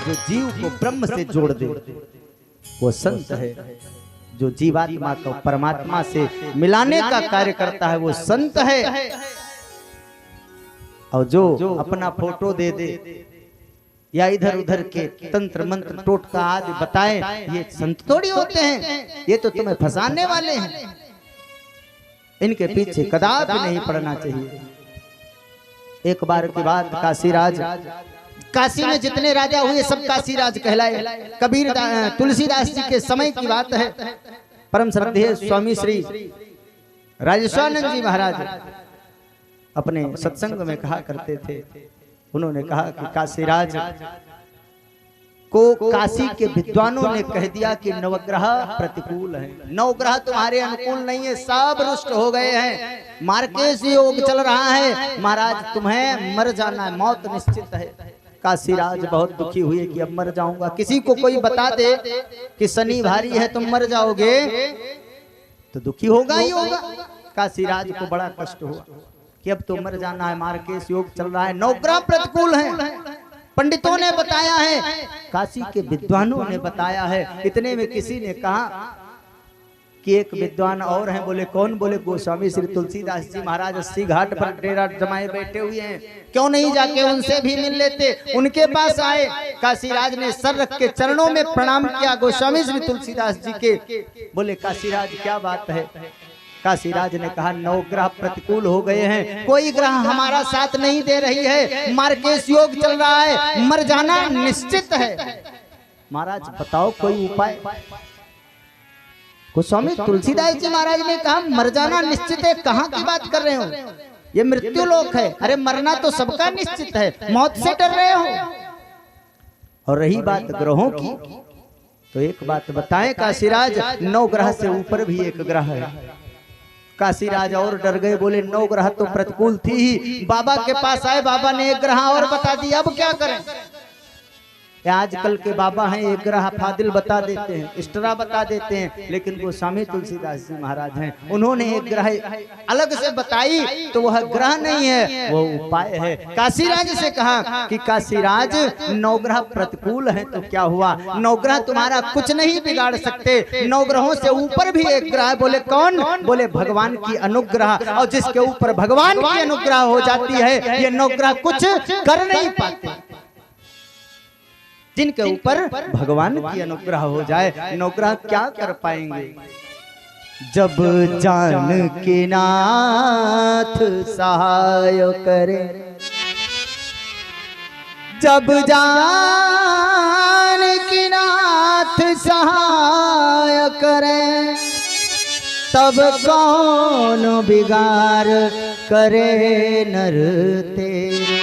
जो जीव को ब्रह्म से जोड़ दे वो संत है। जो जीवात्मा को परमात्मा से मिलाने का कार्य करता है वो संत है। और जो अपना फोटो दे दे या इधर उधर के तंत्र मंत्र टोटका आदि बताएं, ये संत थोड़ी होते हैं, ये तो तुम्हें फंसाने वाले हैं। इनके पीछे कदापि नहीं पड़ना चाहिए। एक बार की बात, काशीराज, काशी में जितने राजा हुए सब काशीराज कहलाए। कबीर तुलसीदास जी के समय की बात है। परम श्रद्धेय स्वामी श्री राजेश्वरानंद जी महाराज अपने सत्संग में कहा करते थे, उन्होंने कहा कि काशीराज को काशी के विद्वानों ने कह दिया कि नवग्रह प्रतिकूल है, नवग्रह तुम्हारे अनुकूल नहीं है, सब रुष्ट हो गए हैं, मार्केश योग चल रहा है, महाराज तुम्हें मर जाना है, मौत निश्चित है। काशीराज बहुत दुखी हुए कि अब मर जाऊंगा। किसी को कोई बता दे कि शनि भारी है तुम मर जाओगे तो दुखी होगा ही होगा। काशीराज को बड़ा कष्ट हुआ कि अब तो मर जाना है, मार्केश योग चल रहा है, नवग्रह प्रतिकूल है। पंडितों ने बताया है, काशी के विद्वानों ने बताया है। इतने में किसी ने कहा कि एक विद्वान और हैं। बोले कौन? बोले गोस्वामी श्री तुलसीदास जी महाराज 80 घाट पर डेरा जमाए बैठे हुए हैं, क्यों नहीं जाके उनसे भी मिल लेते। उनके पास आए, काशीराज ने सर रख के चरणों में प्रणाम किया गोस्वामी श्री तुलसीदास जी के। बोले काशीराज क्या बात है? काशीराज ने कहा नवग्रह प्रतिकूल हो गए हैं, कोई ग्रह हमारा साथ नहीं दे रही है, मार्केश योग चल रहा है, मर जाना निश्चित है। महाराज बताओ कोई उपाय। गोस्वामी तुलसीदास जी महाराज ने कहा मर जाना निश्चित है, कहाँ की बात कर रहे हो, ये मृत्यु लोक है। अरे मरना तो सबका निश्चित है, मौत से डर रहे हो। और रही बात ग्रहों की, तो एक बात बताएं काशीराज, 9 ग्रह से ऊपर भी एक ग्रह है। काशीराज और डर गए, बोले 9 ग्रह तो प्रतिकूल थी ही। बाबा के पास आए, बाबा ने एक ग्रह और बता दिया, अब क्या करें। आजकल के बाबा हैं, एक ग्रह फादिल बता देते हैं, इष्टरा बता देते हैं, लेकिन गोस्वामी तुलसीदास जी महाराज हैं, उन्होंने एक ग्रह अलग से बताई, तो वह ग्रह नहीं है, वो उपाय है। काशीराज से कहा कि काशीराज 9 ग्रह प्रतिकूल हैं तो क्या हुआ, 9 ग्रह तुम्हारा कुछ नहीं बिगाड़ सकते, 9 ग्रहों से ऊपर भी एक ग्रह है। बोले कौन? बोले भगवान की अनुग्रह, और जिसके ऊपर भगवान की अनुग्रह हो जाती है ये 9 ग्रह कुछ कर नहीं पाते। जिनके ऊपर भगवान की अनुग्रह हो जाए, 9 ग्रह क्या कर पाएंगे। जब जान के नाथ सहाय करे, जब जान के नाथ सहाय करे, तब कौन बिगाड़ करे नर तेरे।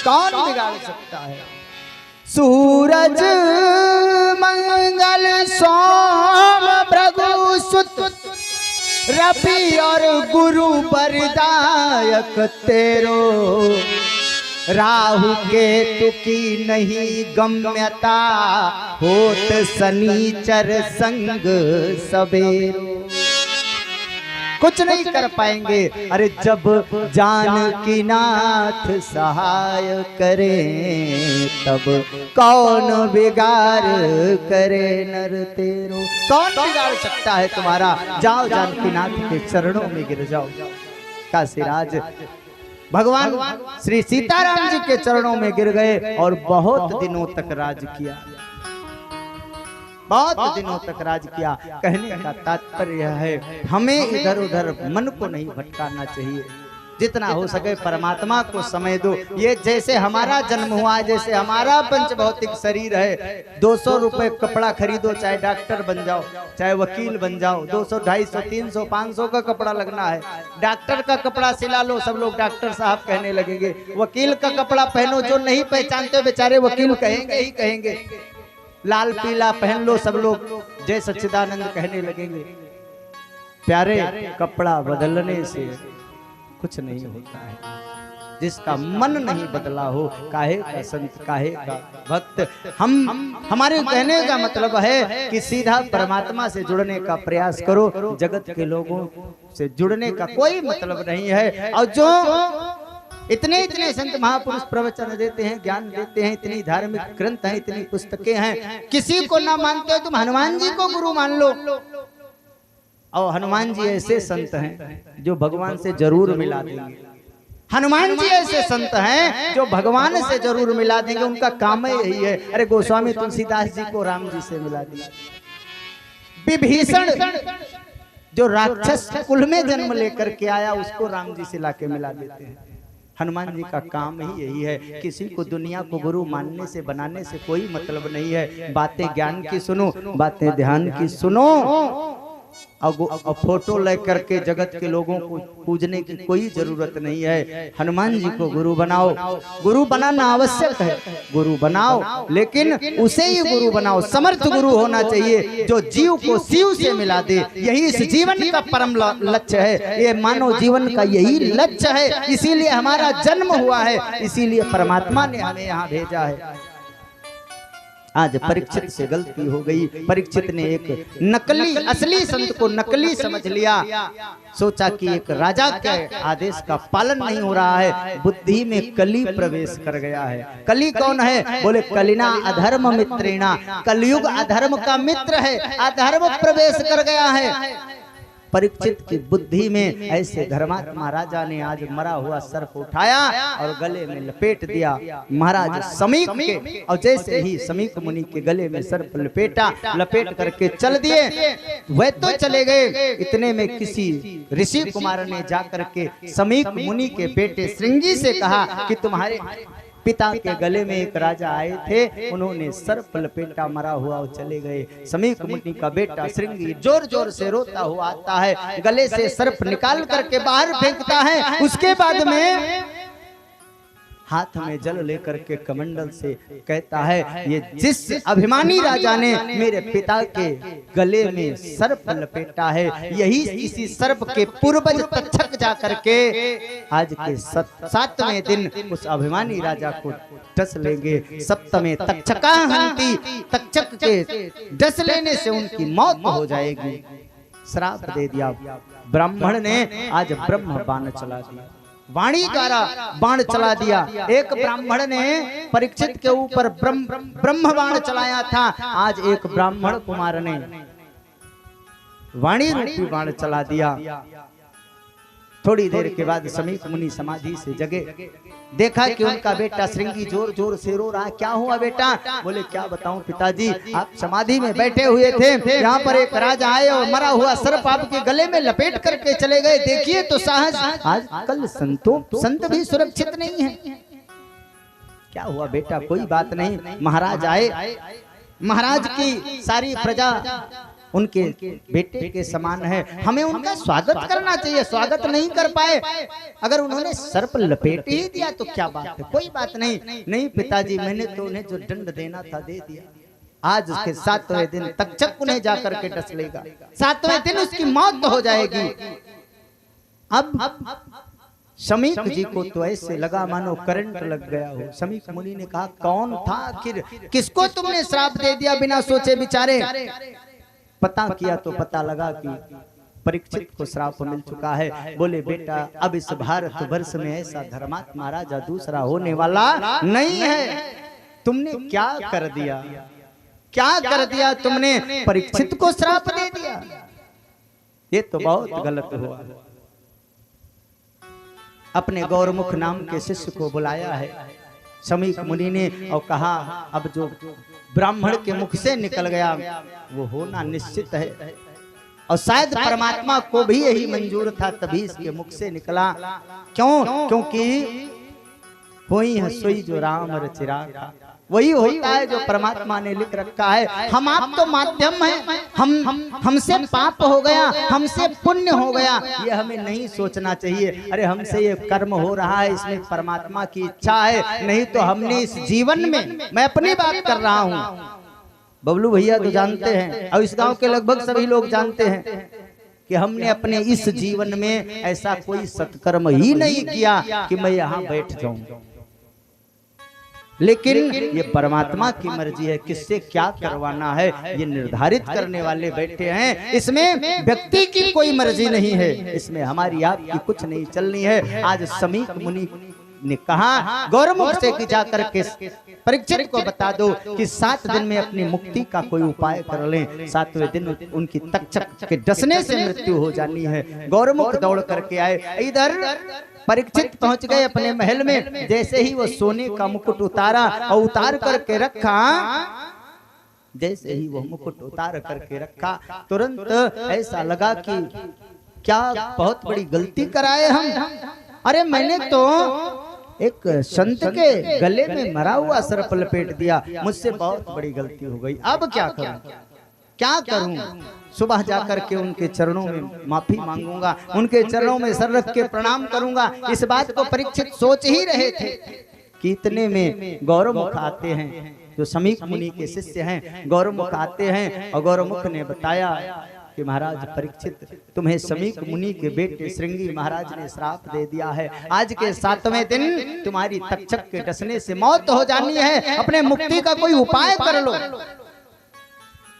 कौन बिगाड़ सकता है। सूरज मंगल सोम भृगु सुत, रवि और गुरु बरदायक तेरो, राहु केतु की नहीं गम्यता, होत शनिचर संग सबेरो। कुछ नहीं कर पाएंगे। अरे जब जानकी नाथ सहाय करे, तब कौन बिगाड़ करे नर तेरो। कौन बिगाड़ सकता है तुम्हारा। जाओ जानकी नाथ के चरणों में गिर जाओ। काशीराज भगवान श्री सीताराम जी के चरणों में गिर गए और बहुत दिनों तक राज किया, बहुत दिनों तक राज किया। कहने का तात्पर्य है हमें इधर उधर मन को नहीं भटकाना चाहिए, जितना हो सके परमात्मा को समय दो। ये जैसे हमारा जन्म हुआ है, जैसे हमारा पंच भौतिक शरीर है, 200 रुपए कपड़ा खरीदो, चाहे डॉक्टर बन जाओ, चाहे वकील बन जाओ, 200, 250, 300, 500 का कपड़ा लगना है। डॉक्टर का कपड़ा सिला लो, सब लोग डॉक्टर साहब कहने लगेंगे। वकील का कपड़ा पहनो, जो नहीं पहचानते बेचारे वकील कहेंगे ही कहेंगे। लाल पीला पहन लो, सब लोग जय सच्चिदानंद कहने लगेंगे। प्यारे, कपड़ा बदलने से कुछ नहीं होता है। जिसका मन नहीं बदला हो, काहे का संत, काहे का भक्त। हमारे कहने का मतलब है कि सीधा परमात्मा से जुड़ने का प्रयास करो। जगत के लोगों से जुड़ने का कोई मतलब नहीं है। और जो इतने इतने संत महापुरुष प्रवचन देते हैं, ज्ञान देते हैं, इतनी धार्मिक ग्रंथ हैं, इतनी पुस्तकें हैं, किसी को ना मानते हो तुम हनुमान जी को गुरु मान लो। और हनुमान जी ऐसे संत हैं जो भगवान से जरूर मिला देंगे। हनुमान जी ऐसे संत हैं जो भगवान से जरूर मिला देंगे, उनका काम ही यही है। अरे गोस्वामी तुलसीदास जी को राम जी से मिला दिया। विभीषण जो राक्षस कुल में जन्म लेकर के आया, उसको राम जी से लाके मिला देते हैं। हनुमान जी का काम ही यही है। किसी को दुनिया को गुरु मानने से बनाने से कोई मतलब नहीं है। बातें ज्ञान की सुनो, बातें ध्यान की सुनो, और फोटो लेकर के जगत के लोगों को पूजने की कोई जरूरत नहीं है। हनुमान जी को गुरु बनाओ, गुरु बनाना आवश्यक है, गुरु बनाओ, लेकिन उसे ही गुरु बनाओ। समर्थ गुरु होना चाहिए जो जीव को शिव से मिला दे। यही इस जीवन का परम लक्ष्य है, ये मानव जीवन का यही लक्ष्य है। इसीलिए हमारा जन्म हुआ है, इसीलिए परमात्मा ने हमें यहाँ भेजा है। आज परीक्षित से गलती हो गई। परीक्षित ने एक नकली असली संत को नकली समझ लिया। सोचा कि एक राजा के आदेश का पालन नहीं हो रहा है, बुद्धि में कली प्रवेश कर गया है। कली कौन है? बोले कलिना अधर्म मित्रेणा, कलयुग अधर्म का मित्र है, अधर्म प्रवेश कर गया है। परीक्षित की बुद्धि में ऐसे धर्मात्मा राजा ने आज मरा हुआ सर्प उठाया और गले में लपेट दिया महाराज समीक के। और जैसे ही समीक मुनि के गले में सर्प लपेटा, लपेट करके चल दिए। वह तो चले गए, इतने में किसी ऋषि कुमार ने जाकर के समीक मुनि के बेटे श्रृंगी से कहा कि तुम्हारे पिता के गले में एक राजा आए थे, उन्होंने सर्प लपेटा, मरा हुआ और चले गए। समीक मुनि का बेटा श्रृंगी जोर जोर से रोता हुआ आता है, गले से सर्प निकाल करके बाहर फेंकता है। उसके बाद में हाथ में जल लेकर के कमंडल से कहता है, ये जिस अभिमानी राजा ने मेरे पिता के गले में सर्प लपेटा है, यही इसी सर्प के पूर्वज तक्षक जा करके आज के 7वें दिन उस अभिमानी राजा को डस लेंगे। 7वें तक्षका हंती, तक्षक के डस लेने से उनकी मौत हो जाएगी। श्राप दे दिया ब्राह्मण ने। आज ब्रह्म बाण चला दिया, वाणी द्वारा बाण चला दिया। एक ब्राह्मण ने परीक्षित के ऊपर ब्रह्म बाण चलाया था, आज एक ब्राह्मण कुमार ने वाणी रूपी बाण चला दिया। थोड़ी देर के बाद समीक मुनि समाधि से जगे, देखा कि उनका बेटा श्रृंगी जोर जोर से रो रहा है। क्या हुआ बेटा? बोले क्या बताऊं पिताजी, आप समाधि में बैठे हुए थे, यहाँ पर एक राजा आए और मरा हुआ सर्प आपके गले में लपेट करके चले गए। देखिए तो साहस, आजकल संत भी सुरक्षित नहीं है। क्या हुआ बेटा? कोई बात नहीं, महाराज आए, महाराज की सारी प्रजा उनके बेटे के समान है, हमें उनका स्वागत करना चाहिए। स्वागत नहीं कर पाए, अगर उन्होंने सर्प लपेट ही दिया तो क्या बात है, कोई बात नहीं। नहीं पिताजी, मैंने तो उन्हें जो दंड देना था दे दिया। आज उसके 7वें दिन तक्षक उन्हें जाकर के डस लेगा, 7वें दिन उसकी मौत हो जाएगी। अब समीक जी को तो ऐसे लगा मानो करंट लग गया हो। समीक मुनि ने कहा, कौन था आखिर, किसको तुमने श्राप दे दिया बिना सोचे विचारे? पता किया तो पता लगा कि परीक्षित को श्राप मिल चुका है। बोले बेटा, अब इस भारत वर्ष में ऐसा धर्मात्मा राजा दूसरा होने वाला नहीं है। तुमने क्या कर दिया, क्या कर दिया तुमने? परीक्षित को श्राप दे दिया, ये तो बहुत गलत हुआ। अपने गौरमुख नाम के शिष्य को बुलाया है समीक मुनि ने और कहा, अब जो ब्राह्मण के मुख से निकल गया वो होना निश्चित है, और शायद परमात्मा को भी यही मंजूर था, तभी इसके मुख से निकला। क्यों? क्योंकि होई है सोई जो राम रचिरा, वही होता है जो परमात्मा ने लिख रखा है। हम आप तो माध्यम हैं, हमसे पाप हो गया, हमसे पुण्य हो गया, ये हमें नहीं सोचना चाहिए। अरे हमसे ये कर्म हो रहा है, इसमें परमात्मा की इच्छा है, नहीं तो हमने इस जीवन में, मैं अपनी बात कर रहा हूँ, बबलू भैया तो जानते हैं और इस गांव के लगभग सभी लोग जानते हैं कि हमने अपने इस जीवन में ऐसा कोई सत्कर्म ही नहीं किया कि मैं यहाँ बैठ जाऊं। लेकिन ये परमात्मा की मर्जी है, किससे क्या करवाना है ये निर्धारित करने वाले बैठे हैं। इसमें व्यक्ति की कोई मर्जी नहीं है, इसमें हमारी आपकी कुछ नहीं चलनी है। आज समीक मुनि ने कहा गौरमुख से कि जाकर के परीक्षित को बता दो कि 7 दिन में अपनी मुक्ति का कोई उपाय कर लें। 7वें दिन उनकी तक्षक के डसने से मृत्यु हो जानी है। गौरमुख दौड़ करके आए। इधर परीक्षित पहुंच गए अपने महल में। जैसे ही वो सोने का मुकुट उतारा और उतार करके रखा, जैसे ही वो मुकुट उतार करके रखा, तुरंत ऐसा लगा कि क्या बहुत बड़ी गलती कराए हम। अरे मैंने तो एक संत के गले में मरा हुआ सर्प लपेट दिया, मुझसे बहुत बड़ी गलती हो गई। अब क्या करूं, क्या करूं? सुबह जाकर के उनके चरणों में माफी मांगूंगा, उनके चरणों में सर रख के प्रणाम करूंगा। इस बात को परीक्षित सोच ही रहे थे कि इतने में गौरमुख आते हैं, जो समीक मुनि के शिष्य हैं। गौरमुख आते हैं और गौरमुख ने बताया कि महाराज परीक्षित, तुम्हें समीक मुनि के बेटे श्रृंगी महाराज ने श्राप दे दिया है। आज के 7वें दिन तुम्हारी तक्षक के डसने से मौत हो जानी है। अपने मुक्ति का कोई उपाय कर लो।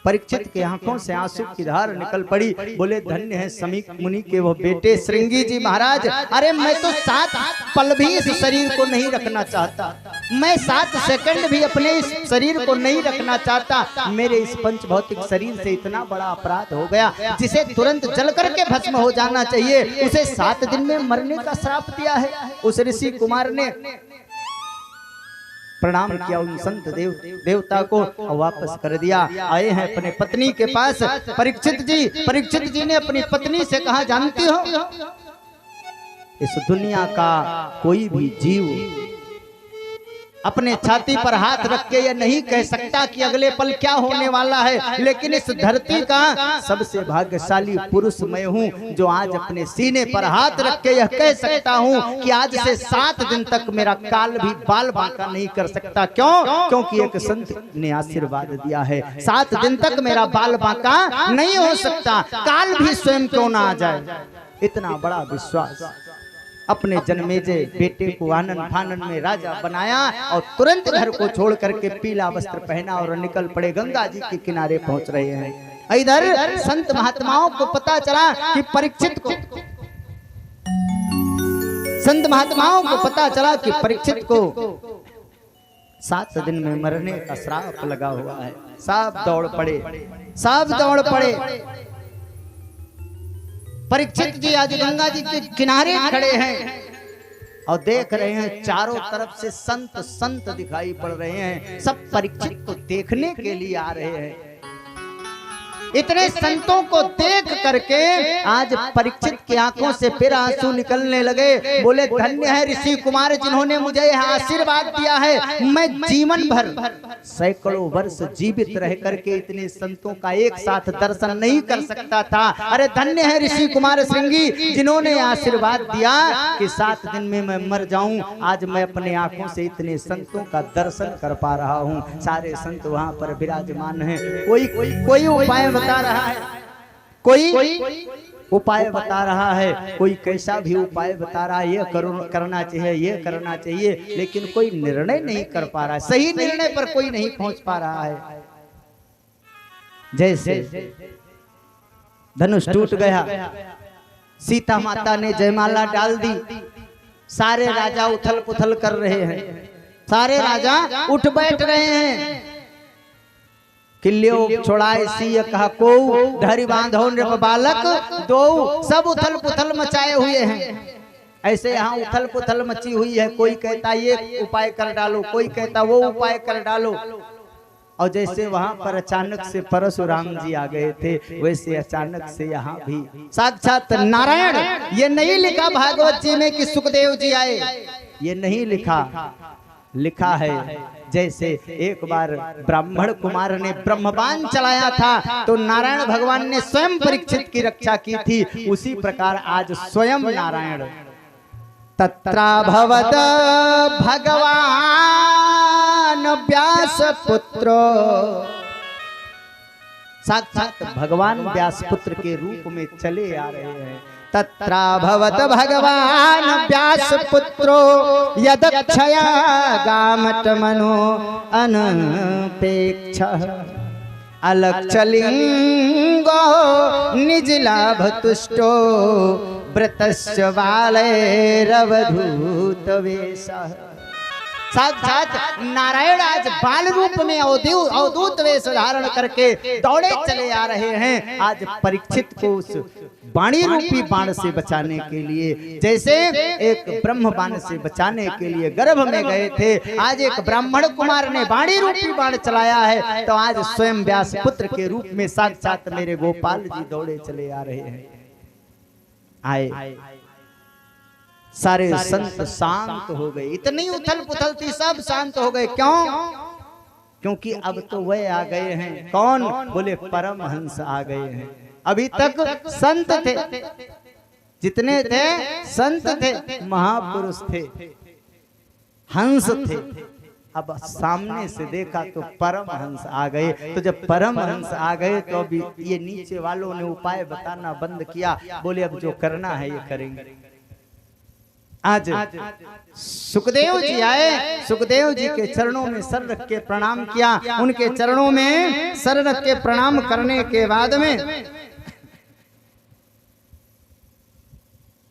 परीक्षित के आंखों से आंसू की धार निकल पड़ी। बोले धन्य है समीक मुनि के वो बेटे श्रृंगी जी महाराज। अरे मैं तो 7 पल भी इस शरीर को नहीं रखना चाहता, मैं 7 सेकंड भी अपने इस शरीर को नहीं रखना चाहता। मेरे इस पंच भौतिक शरीर से इतना बड़ा अपराध हो गया, जिसे तुरंत जल करके भस्म हो जाना चाहिए, उसे 7 दिन में मरने का श्राप दिया है। उस ऋषि कुमार ने प्रणाम किया उन संत देवता को और वापस कर दिया। आए हैं अपने पत्नी के पास। परीक्षित जी ने अपनी पत्नी से कहा, जानती हो इस दुनिया का कोई भी जीव अपने छाती पर हाथ रख के यह नहीं कह सकता कि अगले पल क्या होने वाला है, लेकिन इस धरती का सबसे भाग्यशाली पुरुष मैं हूँ, जो आज अपने सीने पर हाथ रख के यह कह सकता हूँ कि आज से 7 दिन तक मेरा काल भी बाल बांका नहीं कर सकता। क्यों? क्योंकि एक संत ने आशीर्वाद दिया है, 7 दिन तक मेरा बाल बांका नहीं हो सकता, काल भी स्वयं क्यों ना आ जाए। इतना बड़ा विश्वास। अपने जन्मेजय बेटे को आनन फानन में राजा बनाया और तुरंत घर को छोड़ करके पीला वस्त्र पहना और निकल पड़े। गंगा जी के किनारे पहुंच रहे हैं। इधर संत महात्माओं को पता चला कि परीक्षित को, संत महात्माओं को पता चला कि परीक्षित को 7 दिन में मरने का श्राप लगा हुआ है। सब दौड़ पड़े, सब दौड़ पड़े। परीक्षित जी आज गंगा जी के किनारे खड़े हैं और देख रहे हैं चारों तरफ से संत दिखाई पड़ रहे हैं। सब परीक्षित को देखने के लिए आ रहे हैं। इतने संतों को देख करके आज परीक्षित की आंखों से फिर आंसू निकलने लगे। बोले धन्य है ऋषि कुमार जिन्होंने मुझे यह आशीर्वाद दिया है। मैं जीवन भर सैकड़ों वर्ष जीवित रह करके इतने संतों का एक साथ दर्शन नहीं कर सकता था। अरे धन्य है ऋषि कुमार श्रृंगी जिन्होंने आशीर्वाद दिया कि 7 दिन में मैं मर जाऊं। आज मैं अपने आंखों से इतने संतों का दर्शन कर पा रहा हूं। सारे संत वहां पर विराजमान हैं। कोई उपाय बता रहा है, कोई उपाय बता रहा है, कोई कैसा भी उपाय बता रहा है, ये करना चाहिए, ये करना चाहिए, लेकिन कोई निर्णय नहीं कर पा रहा है। सही निर्णय पर कोई नहीं पहुंच पा रहा है। जैसे धनुष टूट गया, सीता माता ने जयमाला डाल दी, सारे राजा उथल पुथल कर रहे हैं, सारे राजा उठ बैठ रहे हैं। किल्लियो छोड़ाए सिय कहा को धरि बांधो नृप बालक दो, सब उथल पुथल मचाए हुए हैं। ऐसे यहाँ उथल पुथल मची हुई है। कोई कहता ये उपाय कर डालो, कोई कहता वो उपाय कर डालो। और जैसे वहां पर अचानक से परशुराम जी आ गए थे, वैसे अचानक से यहाँ भी साक्षात नारायण। ये नहीं लिखा भागवत जी में कि सुखदेव जी आए, ये नहीं लिखा है जैसे एक बार ब्राह्मण कुमार ने ब्रह्मबाण चलाया था तो नारायण भगवान ने स्वयं परीक्षित की रक्षा की थी, उसी प्रकार आज स्वयं नारायण तत्राभवत भगवान व्यास पुत्र, साक्षात भगवान व्यास पुत्र के रूप में चले आ रहे हैं। तत्राभवत भगवान व्यास पुत्रो यदक्षया गामट मनो अनपेक्ष अलक्षलिंगो निज लाभ तुष्टो व्रतश्च बालैरवधूत वेशः। साक्षात नारायण आज बाल रूप में अवधूत वेश धारण करके दौड़े चले आ रहे हैं। आज परीक्षित को उस वाणी रूपी बाण से बचाने के लिए, जैसे एक ब्रह्म बाण से बचाने के लिए गर्भ में गए थे, आज एक ब्राह्मण कुमार ने वाणी रूपी बाण चलाया है, तो आज स्वयं व्यास पुत्र के रूप में साक्षात मेरे गोपाल जी दौड़े चले आ रहे हैं। आए सारे संत शांत हो गए, इतनी उथल पुथल थी, सब शांत हो गए। क्यों? क्योंकि अब तो वह आ गए हैं। कौन? बोले परमहंस आ गए हैं। अभी तक संत थे, जितने थे संत थे, महापुरुष थे, हंस थे। अब सामने से देखा तो परमहंस आ गए। तो जब परमहंस आ गए तो अभी ये नीचे वालों ने उपाय बताना बंद किया। बोले अब जो करना है ये करेंगे। आज सुखदेव जी आए, सुखदेव जी के चरणों में सर रख के प्रणाम किया। उनके चरणों में सर रख के प्रणाम करने के बाद में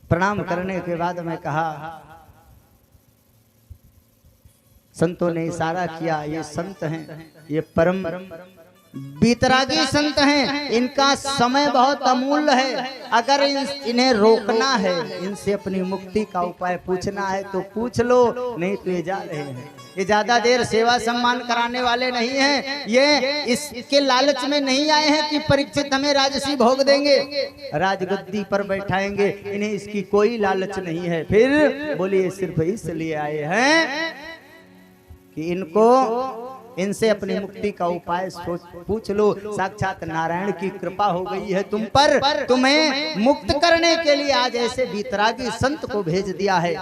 प्रणाम करने के बाद में कहा, संतों ने इशारा किया, ये संत हैं, ये परम बीतरागी संत हैं, इनका समय बहुत अमूल्य है। अगर इन्हें रोकना है, इनसे अपनी मुक्ति का उपाय पूछना है तो पूछ लो, नहीं तो ये जा रहे हैं। ये ज्यादा देर सेवा सम्मान कराने वाले नहीं हैं। ये इसके लालच में नहीं आए हैं कि परीक्षित हमें राजसी भोग देंगे, राजगद्दी पर बैठाएंगे। इन्हें इसकी कोई लालच नहीं है। फिर बोलिए सिर्फ इसलिए आए हैं कि इनसे अपनी मुक्ति का उपाय पूछ लो। साक्षात नारायण की कृपा हो गई है तुम पर, तुम्हें मुक्त करने के लिए आज ऐसे बीतरागी संत को भेज दिया है।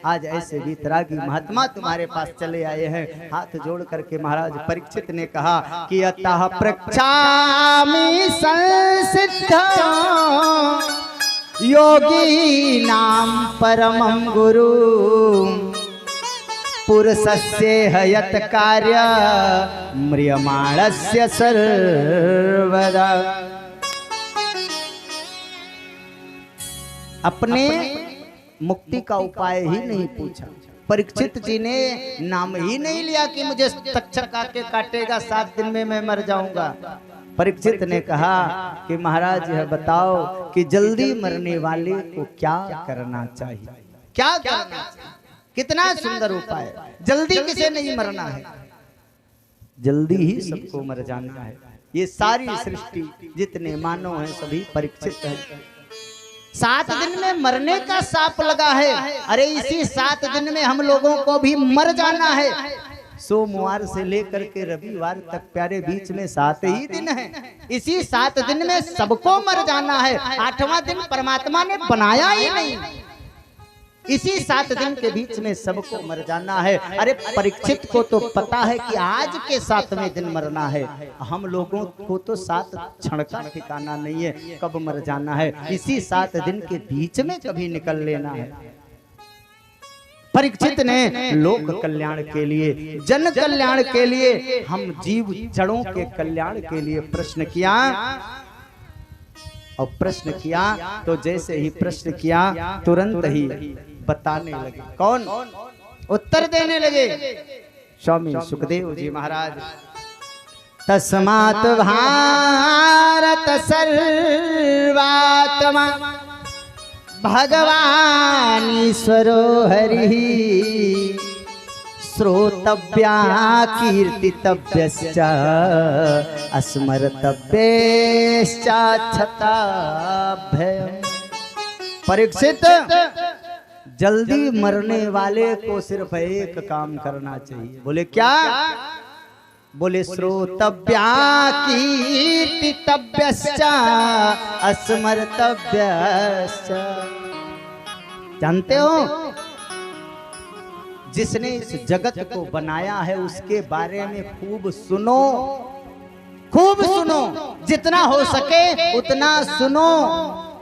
आज ऐसे बीतरागी महात्मा तुम्हारे पास चले आए हैं। हाथ जोड़ करके महाराज परीक्षित ने कहा कि अतः प्रक्षामि संसिद्ध योगी नाम परमं गुरु पुरुषस्य हयत कार्य म्रियमाणस्य सर्वदा। अपने मुक्ति का उपाय ही नहीं पूछा। परीक्षित जी ने नाम ही नहीं लिया कि मुझे तक्षक आके काटेगा, 7 दिन में मैं मर जाऊंगा। परीक्षित ने कहा कि महाराज यह बताओ कि जल्दी मरने वाले को क्या करना चाहिए, क्या करना चाहिए? कितना सुंदर उपाय। जल्दी किसे नहीं मरना है, जल्दी ही सबको मर जाना है। ये सारी सृष्टि जितने मानव हैं सभी परीक्षित हैं। 7 दिन में मरने का साप लगा है। अरे इसी 7 दिन में हम लोगों को भी मर जाना है। सोमवार से लेकर के रविवार तक प्यारे बीच में 7 ही दिन है। इसी 7 दिन में सबको मर जाना है। 8वां दिन परमात्मा ने बनाया ही नहीं। इसी 7 दिन के बीच में सबको मर जाना है। अरे परीक्षित को तो पता है कि आज के 7वें दिन मरना है। हम लोगों को तो 7 क्षण का ठिकाना नहीं है कब मर जाना है। इसी 7 दिन के बीच में कभी निकल लेना है। परीक्षित ने लोक कल्याण के लिए, जन कल्याण के लिए, हम जीव जड़ों के कल्याण के लिए प्रश्न किया। और प्रश्न किया तो जैसे ही प्रश्न किया तुरंत ही बताने लगे। कौन? उत्तर देने लगे स्वामी सुखदेव जी महाराज। तस्मात् भारत सर्वात्मा भगवान ईश्वरो हरिः श्रोतव्या कीर्तितव्यश्च स्मर्तव्यश्च क्षताभयम्। परीक्षित, जल्दी मरने वाले को सिर्फ एक काम करना चाहिए। बोले क्या? बोले श्रोतव्या कीर्तितव्यश्च स्मर्तव्यश्च। जानते हो जिसने इस जगत को बनाया है उसके बारे में खूब सुनो, खूब सुनो, जितना हो सके उतना सुनो।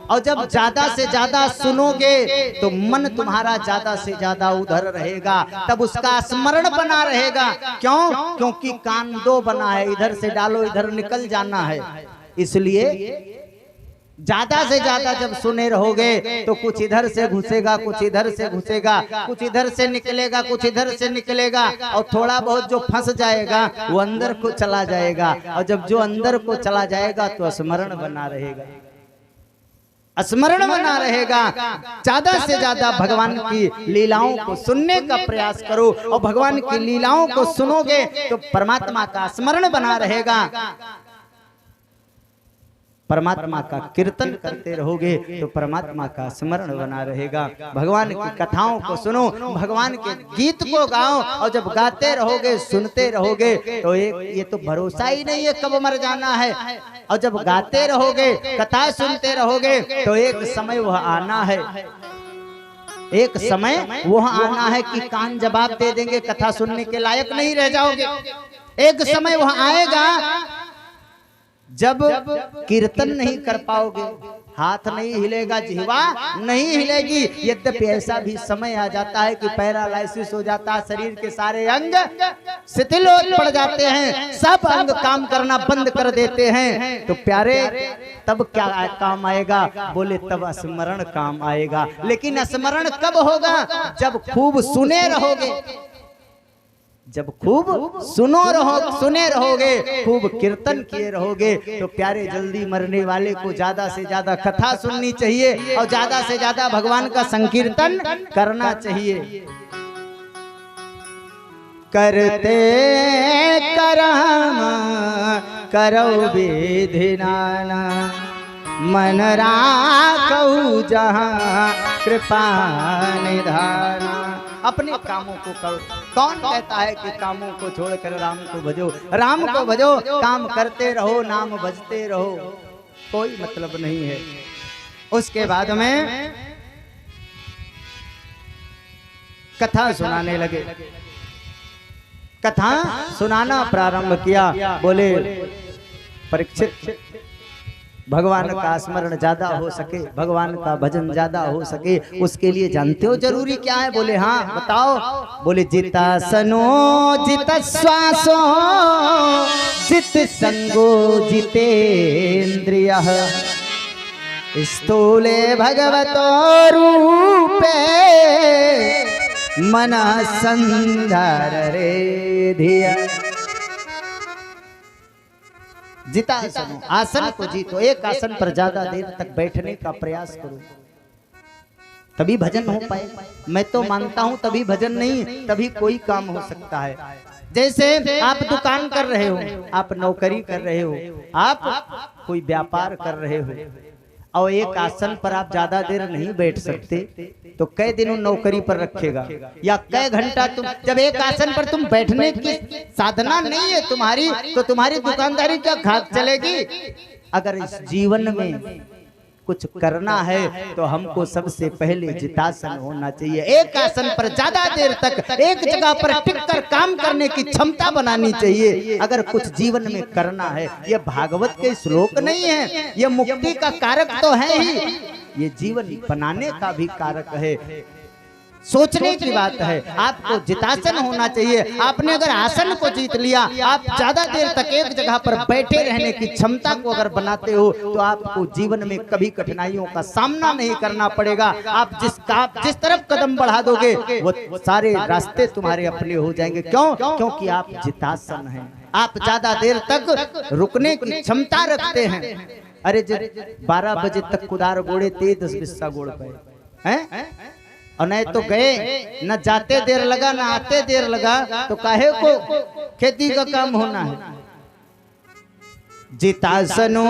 और जब ज्यादा से ज्यादा सुनोगे तो मन तुम्हारा ज्यादा से ज्यादा उधर रहेगा, तब उसका स्मरण बना रहेगा। क्यों? क्योंकि कान 2 बना है, इधर से डालो इधर निकल जाना है। इसलिए ज्यादा से ज्यादा जब सुने रहोगे तो कुछ इधर से घुसेगा, कुछ इधर से घुसेगा, कुछ इधर से निकलेगा, कुछ इधर से निकलेगा, और थोड़ा बहुत जो फंस जाएगा वो अंदर को चला जाएगा। और जब जो अंदर को चला जाएगा तो स्मरण बना रहेगा, स्मरण बना रहेगा। ज्यादा से ज्यादा भगवान की लीलाओं को सुनने का प्रयास करो, और भगवान की लीलाओं को सुनोगे तो परमात्मा का स्मरण बना रहेगा। परमात्मा का कीर्तन करते रहोगे तो परमात्मा का स्मरण बना रहेगा। भगवान की कथाओं को सुनो, भगवान के गीत को गाओ, और जब गाते रहोगे सुनते रहोगे तो ये तो भरोसा ही नहीं है कब मर जाना है। और जब गाते रहोगे, कथा सुनते रहोगे तो एक समय वह आना है, एक समय वह आना है कि कान जवाब दे देंगे, कथा सुनने के लायक नहीं रह जाओगे। एक समय वह आएगा जब कीर्तन नहीं कर पाओगे, हाथ नहीं हिलेगा, जिह्वा नहीं हिलेगी। यद्यपि ऐसा भी समय आ जाता है कि पैरालाइसिस हो जाता है, शरीर के सारे अंग शिथिल पड़ जाते हैं, सब अंग काम करना बंद कर देते हैं। तो प्यारे तब क्या काम आएगा? बोले तब स्मरण काम आएगा। लेकिन स्मरण कब होगा? जब खूब सुने रहोगे, जब खूब सुने रहोगे, खूब कीर्तन किए रहोगे। तो प्यारे जल्दी मरने वाले को ज्यादा से ज्यादा कथा सुननी चाहिए और ज्यादा से ज्यादा भगवान का संकीर्तन करना चाहिए। करते करम करो विधि नाना, मन राखौ जहाँ कृपा निधाना। अपने कामों को करो। कौन कहता है कि कामों को छोड़कर राम को भजो? राम को भजो, काम करते रहो, नाम भजते रहो, कोई मतलब नहीं है। उसके बाद में कथा सुनाने लगे, कथा सुनाना प्रारंभ किया। बोले परीक्षित, भगवान का स्मरण ज्यादा हो सके, भगवान का भजन ज्यादा हो सके, उसके लिए जानते हो जरूरी क्या है? बोले हाँ बताओ। बोले जिता सनो जित श्वासो जित संगो जितेन्द्रियः, स्थूले भगवतो रूपे मनः संधाररे धिया। जिता सुनो, आसन को जीतो। एक आसन पर ज्यादा देर तक बैठने का प्रयास करो, तभी भजन हो पाए। मैं तो मानता हूं तभी भजन नहीं, तभी कोई काम हो सकता है। जैसे आप दुकान कर रहे हो, आप नौकरी कर रहे हो, आप कोई व्यापार कर रहे हो, और एक आसन पर आप ज्यादा देर नहीं बैठ सकते, तो कई दिनों नौकरी पर रखेगा या कई घंटा तुम, जब एक आसन पर तुम बैठने की साधना नहीं है तुम्हारी, तो तुम्हारी दुकानदारी क्या घात चलेगी? अगर इस जीवन में कुछ करना है तो हमको सबसे पहले जितासन होना चाहिए। एक आसन पर ज्यादा देर तक एक जगह पर टिककर काम करने की क्षमता बनानी चाहिए अगर कुछ जीवन में करना है। ये भागवत के श्लोक नहीं है, ये मुक्ति का कारक तो है ही, ये जीवन बनाने का भी कारक है। सोचने की बात है, आपको जितासन होना चाहिए। आपने अगर आसन को जीत लिया, आप ज्यादा देर तक एक जगह पर बैठे रहने की क्षमता को अगर बनाते हो, तो आपको जीवन में कभी कठिनाइयों का सामना नहीं करना पड़ेगा। आप जिस तरफ कदम बढ़ा दोगे वो सारे रास्ते तुम्हारे अपने हो जाएंगे। क्यों? क्योंकि आप जितासन हैं, आप ज्यादा देर तक रुकने की क्षमता रखते हैं। अरे जब 12 बजे तक कुदार गोड़े ते 10 बिस्सा गोड़ पे हैं, और नहीं तो गए, न जाते देर लगा न आते देर लगा, तो काहे को खेती का काम होना है। जितासनो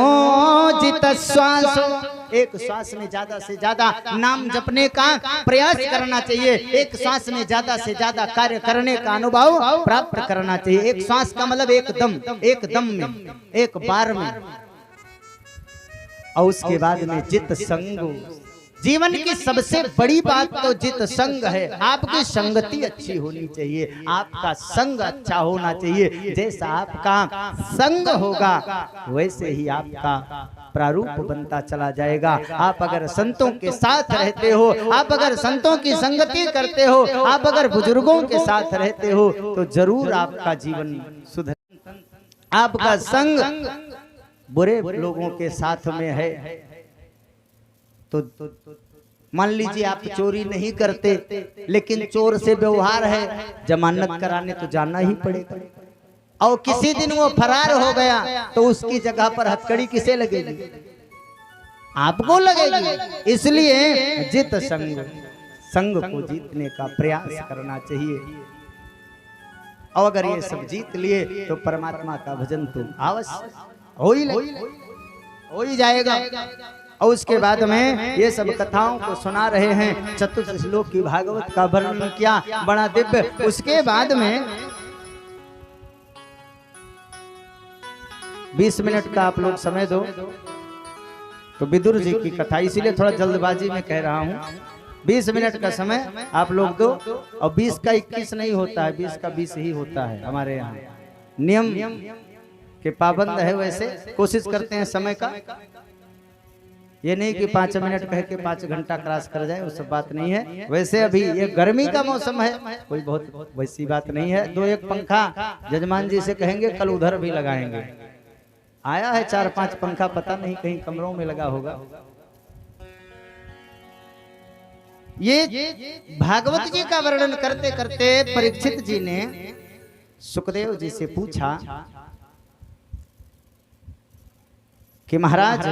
जित श्वासो, एक श्वास में ज्यादा से ज्यादा नाम जपने का प्रयास करना चाहिए। एक श्वास में ज्यादा से ज्यादा कार्य करने का अनुभव प्राप्त करना चाहिए। एक श्वास का मतलब एक दम में, एक बार में। और उसके बाद में जित संग, जीवन की सबसे बड़ी बात तो जित संग है। आपकी संगति अच्छी होनी चाहिए, आपका संग अच्छा होना चाहिए। जैसा आपका संग होगा वैसे ही आपका प्रारूप बनता चला जाएगा। आप अगर संतों के साथ रहते हो, आप अगर संतों की संगति करते हो, आप अगर बुजुर्गों के साथ रहते हो, तो जरूर आपका जीवन सुधर। आपका संग बुरे लोगों के साथ में है तो मान लीजिए आप चोरी नहीं करते, लेकिन चोर से व्यवहार है, जमानत कराने तो जाना ही पड़ेगा। और किसी दिन वो फरार हो गया तो उसकी जगह पर हथकड़ी किसे लगेगी? आपको लगेगी। इसलिए जित संग, संग को जीतने का प्रयास करना चाहिए। और अगर ये सब जीत लिए तो परमात्मा का भजन तो अवश्य हो ही जाएगा। और उसके बाद में ये सब कथाओं को सुना रहे हैं, चतुर्थ श्लोक की भागवत का वर्णन किया, बड़ा दिव्य। उसके बाद में 20 मिनट का आप लोग समय दो, तो विदुर जी की कथा, इसीलिए थोड़ा जल्दबाजी में कह रहा हूँ। 20 मिनट का समय आप लोग दो, और 20 का 21 नहीं होता है, 20 का 20 ही होता है। हमारे यहाँ नियम के पाबंद है, वैसे कोशिश करते हैं समय का। ये नहीं कि 5 मिनट कह के 5 घंटा क्रॉस कर जाए, वो सब बात नहीं है। वैसे अभी ये गर्मी का मौसम है, कोई बहुत वैसी बात नहीं है। 2-1 पंखा जजमान जी से कहेंगे कल उधर भी लगाएंगे। आया है 4-5 पंखा, पता नहीं कहीं कमरों में लगा होगा। ये भागवत जी का वर्णन करते करते परीक्षित जी ने सुखदेव जी से पूछा कि महाराज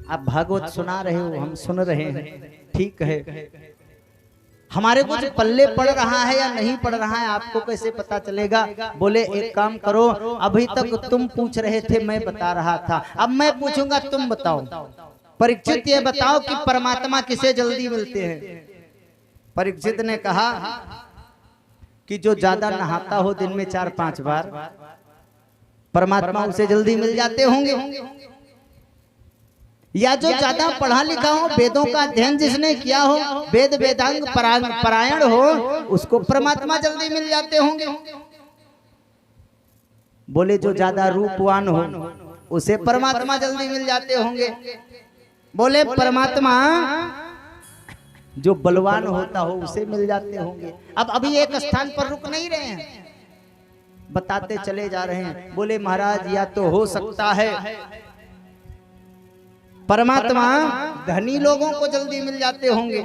आप भागवत सुना रहे हो, हम सुन रहे हैं, ठीक है, हमारे कुछ पल्ले पड़ रहा है या नहीं पड़ रहा है आपको कैसे पता चलेगा? बोले एक काम करो, अभी तक तुम पूछ रहे थे, मैं बता रहा था, अब मैं पूछूंगा, तुम बताओ। परीक्षित ये बताओ कि परमात्मा किसे जल्दी मिलते हैं? परीक्षित ने कहा कि जो ज्यादा नहाता हो दिन में 4-5 बार, परमात्मा उसे जल्दी मिल जाते होंगे। या जो ज्यादा पढ़ा लिखा हो, वेदों का अध्ययन जिसने किया हो, वेद वेदांग परायण हो, उसको परमात्मा जल्दी मिल जाते होंगे। बोले जो ज्यादा रूपवान हो, उसे परमात्मा जल्दी मिल जाते होंगे। बोले परमात्मा जो बलवान होता हो उसे मिल जाते होंगे। अब अभी एक स्थान पर रुक नहीं रहे हैं, बताते चले जा रहे हैं। बोले महाराज या तो हो सकता है परमात्मा धनी लोगों को जल्दी मिल जाते होंगे।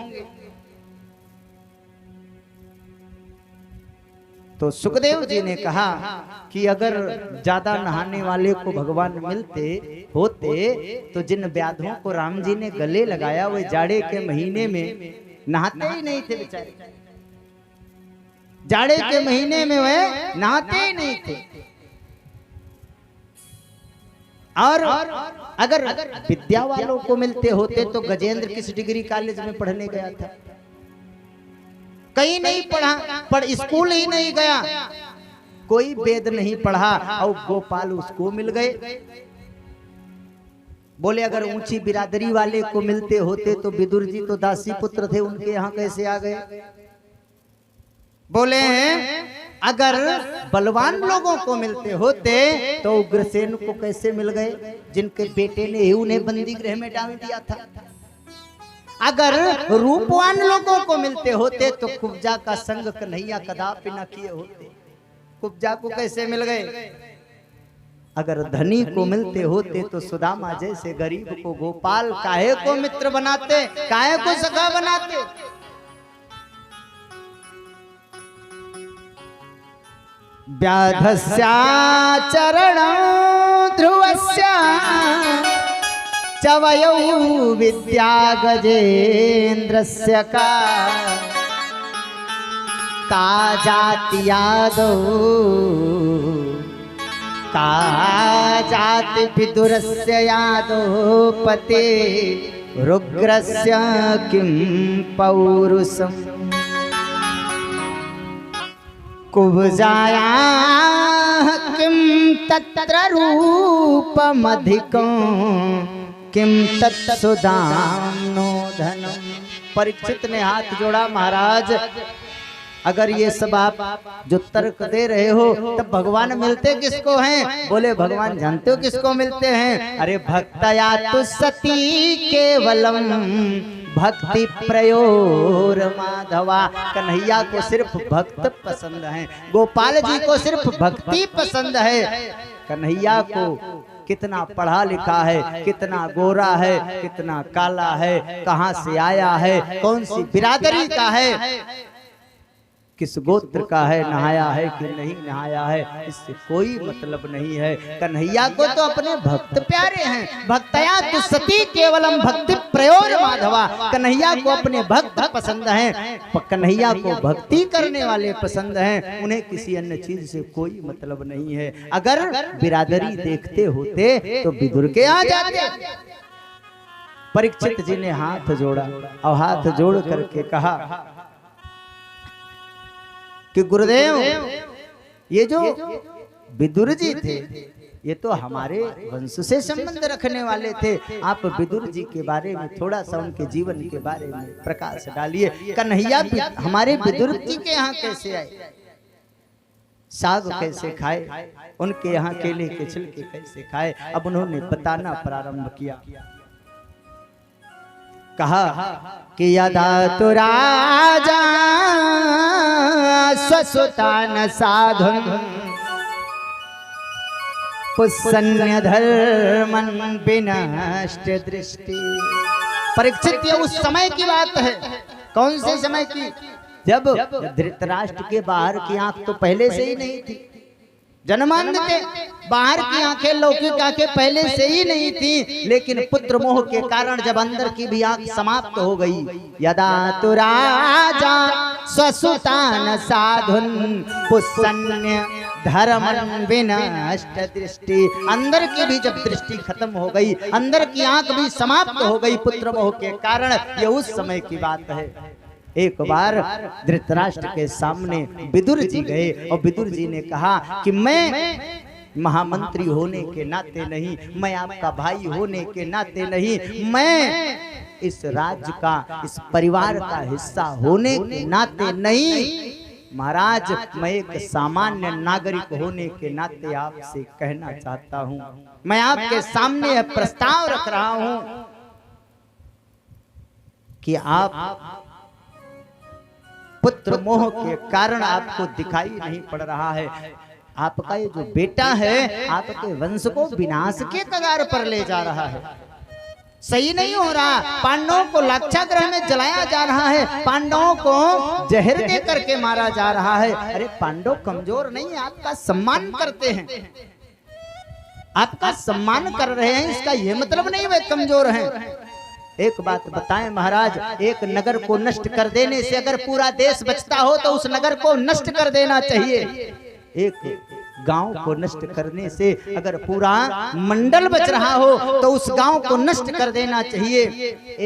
तो सुखदेव जी ने कहा कि अगर ज्यादा नहाने वाले को भगवान मिलते होते तो जिन व्याधों को राम जी ने गले लगाया वे जाड़े के महीने में नहाते ही नहीं थे बेचारे। जाड़े के महीने में वे नहाते ही नहीं थे। और अगर विद्या वालों को मिलते होते तो गजेंद्र किस डिग्री कॉलेज में पढ़ने गया था? कहीं नहीं पढ़ा, पर स्कूल ही नहीं गया, कोई वेद नहीं पढ़ा, और गोपाल उसको मिल गए। बोले अगर ऊंची बिरादरी वाले को मिलते होते तो विदुर जी तो दासी पुत्र थे, उनके यहाँ कैसे आ गए? बोले अगर बलवान लोगों को मिलते होते तो उग्रसेन को कैसे मिल गए, जिनके बेटे ने उन्हें बंदी गृह में डाल दिया था। अगर रूपवान लोगों को मिलते होते तो कुब्जा का संग कन्हैया कदापि न किए होते, कुब्जा को कैसे मिल गए? अगर धनी को मिलते होते तो सुदामा जैसे गरीब को गोपाल काहे को मित्र बनाते, काहे को सखा बनाते? व्याधस्या चरणं ध्रुवस्या चवयौ विद्या गजेन्द्रस्य का जाति यादौ का जाति विदुरस्य यादौ पते रुग्रस्य किं पौरुषम् कुब्जाया किं तत्र रूपमधिकं किं तत्सुदाम्नो धनम्। परीक्षित ने हाथ जोड़ा, महाराज अगर ये सब आप जो तर्क दे रहे हो तब भगवान मिलते किसको हैं? बोले भगवान जानते हो किसको मिलते हैं? अरे भक्तया तु सती केवलम भक्ति प्रयोर माधवा। कन्हैया को सिर्फ भक्त पसंद है, गोपाल जी को सिर्फ भक्ति पसंद है। कन्हैया को कितना पढ़ा लिखा है, कितना गोरा है, कितना काला है, कहां से आया है, कौन सी बिरादरी का है, किस गोत्र का है, नहाया है कि नहीं नहाया है, इससे कोई मतलब नहीं है। कन्हैया को तो अपने भक्त प्यारे हैं। भक्तया तु सती केवलम भक्ति प्रयोर माधवा। कन्हैया को अपने भक्त पसंद हैं, कन्हैया को भक्ति करने वाले पसंद हैं, उन्हें किसी अन्य चीज से कोई मतलब नहीं है। अगर बिरादरी देखते होते तो विदुर के आ जाते। परीक्षित जी ने हाथ जोड़ा और हाथ जोड़ करके कहा कि गुरुदेव, ये जो विदुर जी थे ये तो हमारे वंश से संबंध रखने वाले थे। आप विदुर जी के बारे में थोड़ा सा उनके जीवन के बारे में प्रकाश डालिए। कन्हैया हमारे विदुर जी के यहाँ कैसे आए, साग कैसे खाए, उनके यहाँ केले के छिलके कैसे खाए। अब उन्होंने बताना प्रारंभ किया। कहा कि यदा तु राजा स्वसुतान साधुन पुष्यन्य धर्मन विनष्ट दृष्टि। परीक्षित, ये उस समय की बात है। कौन से समय की? जब धृतराष्ट्र के बाहर की आंख तो पहले से ही नहीं थी, जन्मांध थे, बाहर की आंखें, लौकिक आंखें पहले से ही नहीं थी, लेकिन पुत्र मोह के कारण जब अंदर की भी आंख समाप्त हो गई। यदा तु राजा स्वसुतान साधुन पुष्यन्य धर्मं विनष्ट दृष्टि। अंदर की भी जब दृष्टि खत्म हो गई, अंदर की आंख भी समाप्त हो गई पुत्र मोह के कारण, ये उस समय की बात है। एक बार धृतराष्ट्र के सामने विदुर जी गए और विदुर जी ने कहा कि मैं महामंत्री होने के नाते नहीं, मैं आपका भाई होने के नाते नहीं, मैं इस राज्य का, इस परिवार का हिस्सा होने के नाते नहीं, महाराज मैं एक सामान्य नागरिक होने के नाते आपसे कहना चाहता हूं। मैं आपके सामने प्रस्ताव रख रहा हूं कि आप पुत्र मोह के कारण आपको दिखाई नहीं पड़ रहा है, आपका ये जो बेटा है आपके वंश को विनाश के कगार पर ले जा रहा है। सही नहीं हो रहा। पांडवों को लाक्षागृह में जलाया जा रहा है, पांडवों को जहर दे करके मारा जा रहा है। अरे पांडव कमजोर नहीं, आपका सम्मान करते हैं, आपका सम्मान कर रहे हैं, इसका यह मतलब नहीं वे कमजोर हैं। एक बात बताएं महाराज, एक नगर को नष्ट कर देने से अगर पूरा देश बचता हो तो उस नगर को नष्ट कर देना चाहिए। एक गांव को नष्ट करने से अगर पूरा मंडल बच रहा हो तो उस गांव को नष्ट कर देना चाहिए।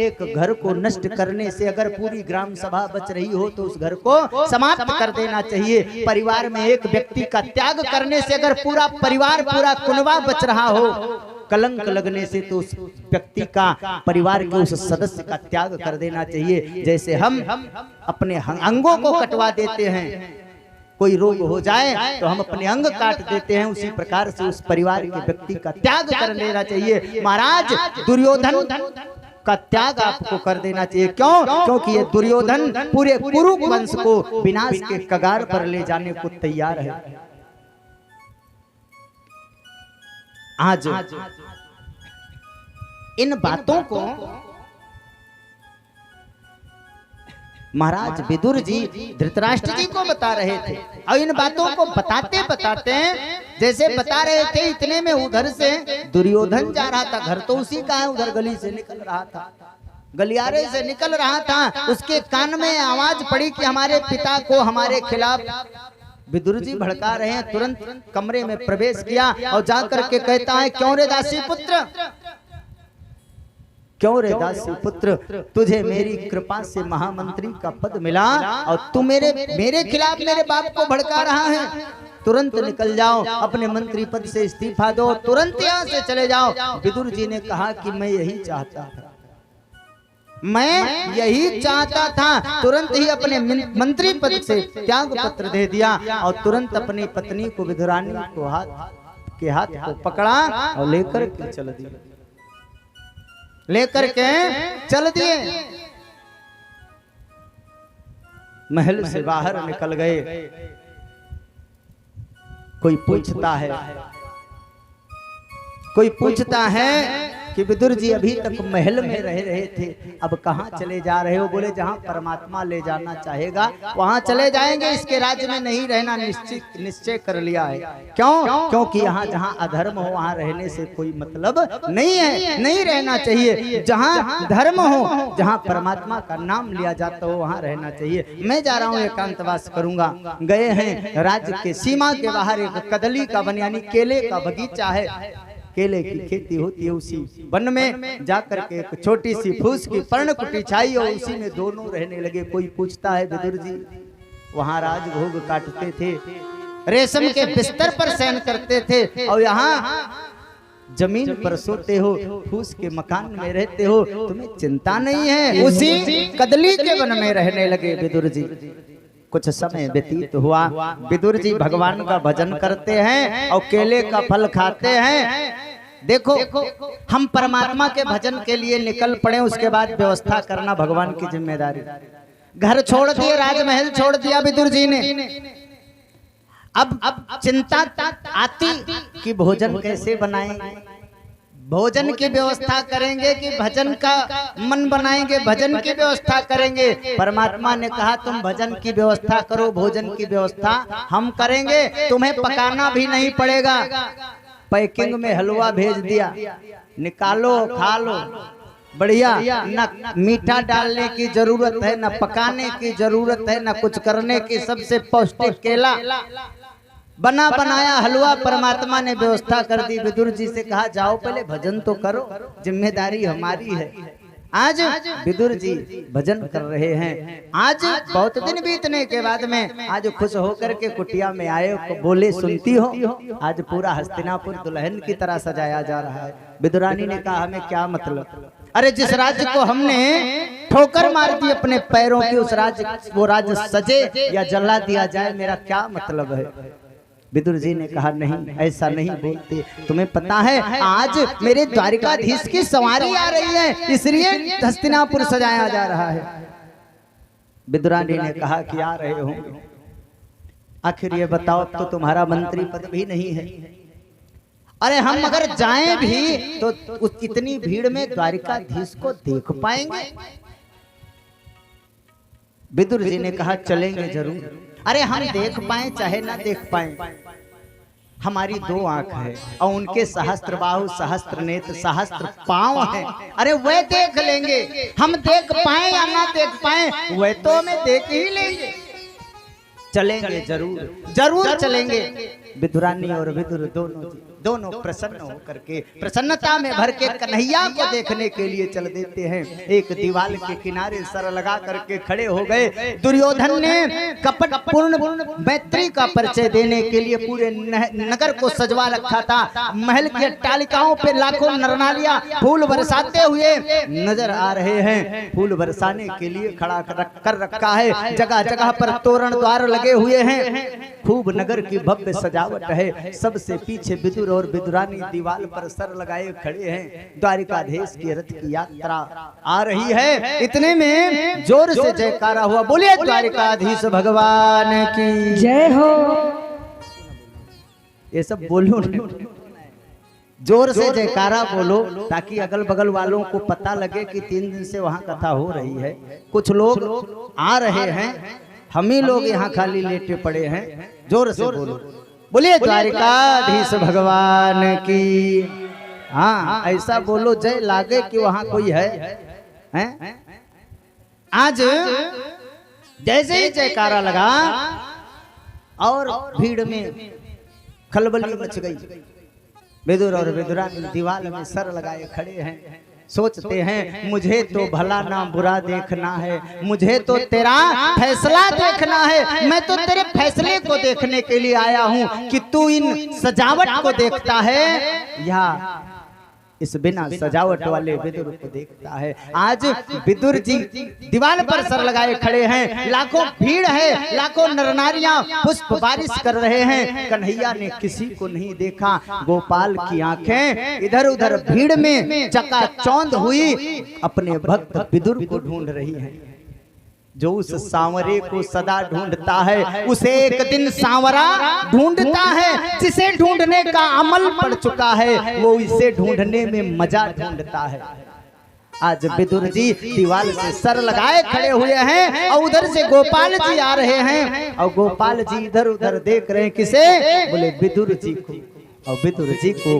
एक घर को नष्ट करने से अगर पूरी ग्राम सभा बच रही हो तो उस घर को समाप्त कर देना चाहिए। परिवार में एक व्यक्ति का त्याग करने से अगर पूरा परिवार, पूरा कुनबा बच रहा हो, कलंक लगने से तो उस व्यक्ति का, परिवार के उस सदस्य का त्याग कर देना चाहिए। जैसे हम अपने अंगों को कटवा देते हैं, कोई रोग हो जाए तो हम अपने अंग काट देते हैं, उसी प्रकार से उस परिवार के व्यक्ति का त्याग कर देना चाहिए। महाराज दुर्योधन का त्याग आपको कर देना चाहिए। क्यों? क्योंकि ये दुर्योधन पूरे कुरु वंश को विनाश के कगार पर ले जाने को तैयार है। आज इन बातों को महाराज विदुर जी धृतराष्ट्र जी को बता रहे थे, और इन बातों को बताते बताते जैसे बता रहे थे, इतने में उधर से दुर्योधन जा रहा था। घर तो उसी का है, उधर गली से निकल रहा था, गलियारे से निकल रहा था। उसके कान में आवाज पड़ी कि हमारे पिता को हमारे खिलाफ विदुर जी भड़का रहे हैं। तुरंत कमरे में प्रवेश किया और जाकर के कहता है, क्यों रे दासी पुत्र, क्यों रे दासी पुत्र, तुझे मेरी कृपा से महामंत्री का पद मिला और तू मेरे खिलाफ मेरे बाप को भड़का रहा है। तुरंत निकल जाओ, अपने मंत्री पद से इस्तीफा दो, तुरंत यहाँ से चले जाओ। विदुर जी ने कहा कि मैं यही चाहता था, मैं यही चाहता था। तुरंत ही अपने मंत्री पद से त्याग पत्र दे दिया और तुरंत अपनी पत्नी को, विदुरानी को हाथ को पकड़ा और लेकर के चल दिए। महल से बाहर निकल गए। कोई पूछता है कि विदुर जी अभी तक महल में रह रहे थे, अब कहाँ चले जा रहे हो? बोले जहाँ परमात्मा ले जाना चाहेगा वहाँ चले जाएंगे, इसके राज्य में नहीं रहना निश्चय कर लिया है। क्यों? क्योंकि यहाँ जहाँ अधर्म हो वहाँ रहने से कोई मतलब नहीं है, नहीं रहना चाहिए। जहाँ धर्म हो, जहाँ परमात्मा का नाम लिया जाता हो वहाँ रहना चाहिए। मैं जा रहा हूँ, एकांतवास करूंगा। गए हैं राज्य के सीमा के बाहर एक कदली का वन यानी केले का बगीचा है, केले की खेती होती है। उसी वन में जाकर के एक छोटी सी फूस की पर्णकुटी छाई और उसी में दोनों रहने लगे। कोई पूछता है विदुर जी वहां राजभोग काटते थे, रेशम के बिस्तर पर शयन करते थे और यहाँ जमीन पर सोते हो, फूस के मकान में रहते हो, तुम्हें चिंता नहीं है? उसी कदली के वन में रहने लगे विदुर जी। कुछ समय व्यतीत हुआ, विदुर जी भगवान का भजन करते हैं और केले का फल खाते हैं। देखो हम परमात्मा के भजन के लिए निकल पड़े, उसके बाद व्यवस्था करना भगवान की जिम्मेदारी। घर छोड़ दिए, राजमहल छोड़ दिया विदुर जी ने। अब चिंता आती कि भोजन कैसे बनाएंगे, भोजन की व्यवस्था करेंगे कि भजन का मन बनाएंगे, भजन की व्यवस्था करेंगे। परमात्मा ने कहा तुम भजन की व्यवस्था करो, भोजन की व्यवस्था हम करेंगे, तुम्हें पकाना भी नहीं पड़ेगा। पैकिंग में हलवा भेज दिया, निकालो खा लो, बढ़िया। न मीठा डालने की जरूरत है, न पकाने की जरूरत है, न कुछ करने की। सबसे पौष्टिक केला बना बनाया हलवा परमात्मा ने व्यवस्था कर दी। विदुर जी से कहा जाओ पहले भजन तो करो, जिम्मेदारी हमारी है। आज विदुर जी भजन कर रहे हैं। आज बहुत दिन बीतने के बाद में आज खुश होकर के कुटिया में आए, बोले सुनती हो आज पूरा हस्तिनापुर दुल्हन की तरह सजाया जा रहा है। विदुरानी ने कहा हमें क्या मतलब? अरे जिस राज्य को हमने ठोकर मार दी अपने पैरों की, उस राज्य वो राज्य सजे या जला दिया जाए, मेरा क्या मतलब है? विदुर जी ने कहा नहीं, ऐसा नहीं बोलते। तुम्हें पता है आज मेरे द्वारिकाधीश की सवारी आ रही है, इसलिए हस्तिनापुर सजाया जा रहा है। विदुरानी ने कहा कि आ रहे होंगे, आखिर ये बताओ अब तो तुम्हारा मंत्री पद भी नहीं है। अरे हम अगर जाएं भी तो उस इतनी भीड़ में द्वारिकाधीश को देख पाएंगे? विदुर जी ने कहा चलेंगे जरूर। अरे हम देख पाए चाहे ना देख पाए, हमारी दो आंख है और उनके सहस्त्र बाहु, सहस्त्र नेत्र, सहस्त्र पांव है। अरे वह देख लेंगे, हम देख पाए या ना देख पाए वह तो हमें देख ही लेंगे। चलेंगे जरूर, जरूर चलेंगे। विदुरानी और विदुर दोनों प्रसन्न होकर के, प्रसन्नता में भर के कन्हैया को देखने के लिए चल देते हैं। एक दीवार के किनारे सर लगा करके खड़े हो गए। दुर्योधन ने कपट पूर्ण मैत्री का परिचय देने के लिए पूरे नगर को सजवा रखा था। महल की अट्टालिकाओं पे लाखों नरनालियां फूल बरसाते हुए नजर आ रहे हैं। फूल बरसाने के लिए खड़ा कर रखा है, जगह जगह पर तोरण द्वार लगे हुए हैं। खूब नगर की भव्य सजावट है। सबसे पीछे विदुर और विदुरानी दीवार पर सर लगाए खड़े हैं। द्वारिकाधीश की रथ की यात्रा आ रही है। इतने में जोर से जयकारा हुआ, बोले द्वारिकाधीश भगवान की जय हो। ये सब बोलो, जोर से जयकारा बोलो ताकि अगल बगल वालों को पता लगे कि 3 दिन से वहां कथा हो रही है। कुछ लोग आ रहे हैं, हम ही लोग यहाँ खाली लेटे पड़े हैं। जोर से बोलो, बोलिए द्वारिकाधीश भगवान की। हाँ ऐसा बोलो जय लागे कि वहां कोई है, हैं? आज जैसे ही जयकारा लगा और भीड़ में खलबली मच गई। विदुर और विदुरानी दीवार में सर लगाए खड़े हैं। सोचते हैं मुझे तो भला ना बुरा देखना है, मुझे तो तेरा फैसला देखना है। मैं तो तेरे फैसले को देखने के लिए आया हूँ कि तू इन सजावट को देखता है या इस बिना सजावट वाले विदुर को देखता है। आज विदुर जी दीवार पर सर लगाए खड़े हैं। लाखों भीड़ है, लाखों नरनारियां पुष्प बारिश कर रहे हैं। कन्हैया ने किसी को नहीं देखा। गोपाल की आंखें इधर उधर भीड़ में चकाचौंध हुई, अपने भक्त विदुर को ढूंढ रही हैं। जो उस सांवरे को सदा ढूंढता है उसे एक दिन सांवरा ढूंढता है। जिसे ढूंढने का अमल पड़ चुका है वो इसे ढूंढने में मजा ढूंढता है। आज विदुर जी दीवार से सर लगाए खड़े हुए हैं और उधर से गोपाल जी आ रहे हैं और गोपाल जी इधर उधर देख रहे हैं। किसे? बोले विदुर जी को। और विदुर जी को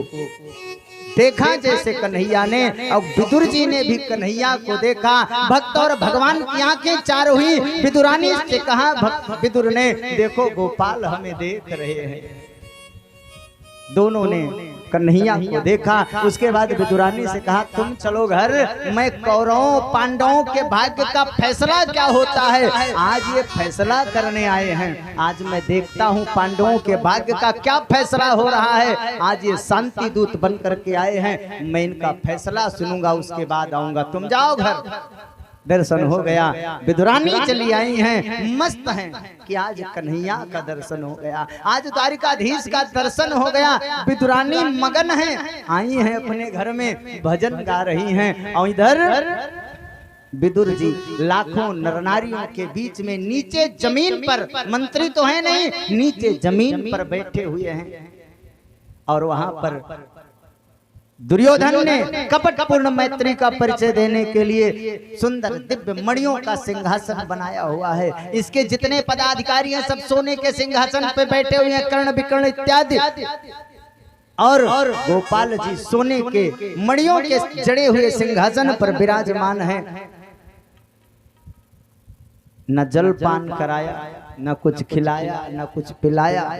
देखा जैसे कन्हैया ने, और विदुर जी ने भी कन्हैया को देखा। भक्त और भगवान की आंखें चार हुई। विदुरानी से कहा, भक्त विदुर ने, देखो गोपाल हमें देख रहे हैं। दोनों ने कन्हैया को देखा। उसके बाद विदुरानी से कहा, तुम चलो घर, मैं कौरवों पांडवों के भाग्य का फैसला क्या होता है आज ये फैसला करने आए हैं। आज मैं देखता हूँ पांडवों के भाग्य का क्या फैसला हो रहा है। आज ये शांति दूत बन करके आए हैं, मैं इनका फैसला सुनूंगा, उसके बाद आऊंगा। तुम जाओ घर। दर्शन हो गया। विदुरानी चली आई हैं, मस्त हैं कि आज कन्हैया का दर्शन हो गया, आज द्वारिकाधीश का दर्शन हो गया। विदुरानी मगन हैं, आई हैं अपने घर में, भजन गा रही हैं। और इधर विदुर जी लाखों नरनारियों के बीच में नीचे जमीन पर, मंत्री तो है नहीं, नीचे जमीन पर बैठे हुए हैं। और वहां पर दुर्योधन ने कपटपूर्ण मैत्री का परिचय देने के लिए सुंदर दिव्य मणियों का सिंहासन बनाया हुआ है। इसके जितने पदाधिकारी हैं सब सोने के सिंहासन पे बैठे हुए हैं, कर्ण विकर्ण इत्यादि। और गोपाल जी सोने के मणियों के जड़े हुए सिंहासन पर विराजमान हैं। न जलपान कराया, न कुछ खिलाया, न कुछ पिलाया।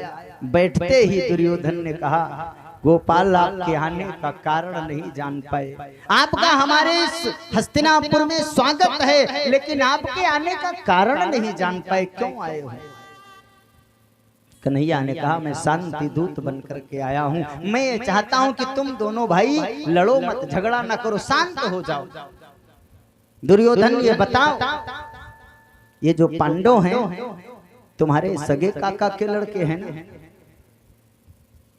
बैठते ही दुर्योधन ने कहा, गोपाल आपके आने का कारण नहीं जान पाए। आपका हमारे इस हस्तिनापुर में स्वागत है, लेकिन आपके आने का कारण नहीं जान पाए, क्यों आए हो? कन्हैया ने कहा, मैं शांति दूत बन करके आया हूँ। मैं ये चाहता हूँ कि तुम दोनों भाई लड़ो मत, झगड़ा न करो, शांत हो जाओ। दुर्योधन ये बताओ, ये जो पांडव हैं तुम्हारे सगे काका के लड़के हैं ना?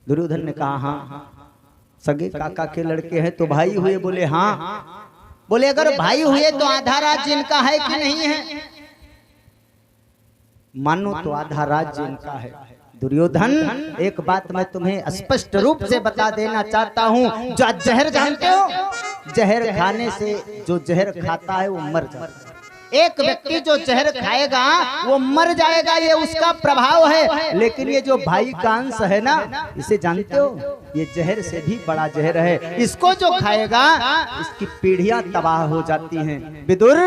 दुर्योधन ने कहा, हाँ सगे काका के लड़के हैं। तो भाई हुए? बोले हाँ। बोले अगर भाई हुए तो आधा राज्य इनका है कि नहीं है? मानो तो आधा राज्य इनका है। दुर्योधन एक बात मैं तुम्हें स्पष्ट रूप से बता देना चाहता हूँ। जो जहर जानते हो, जहर खाने से जो जहर खाता है वो मर जाता है। एक व्यक्ति जो जहर खाएगा वो मर जाएगा, ये उसका प्रभाव है। लेकिन ये जो भाई का अंश है ना, इसे जानते हो, ये जहर से भी बड़ा जहर है। इसको जो खाएगा इसकी पीढ़ियां तबाह हो जाती हैं। विदुर,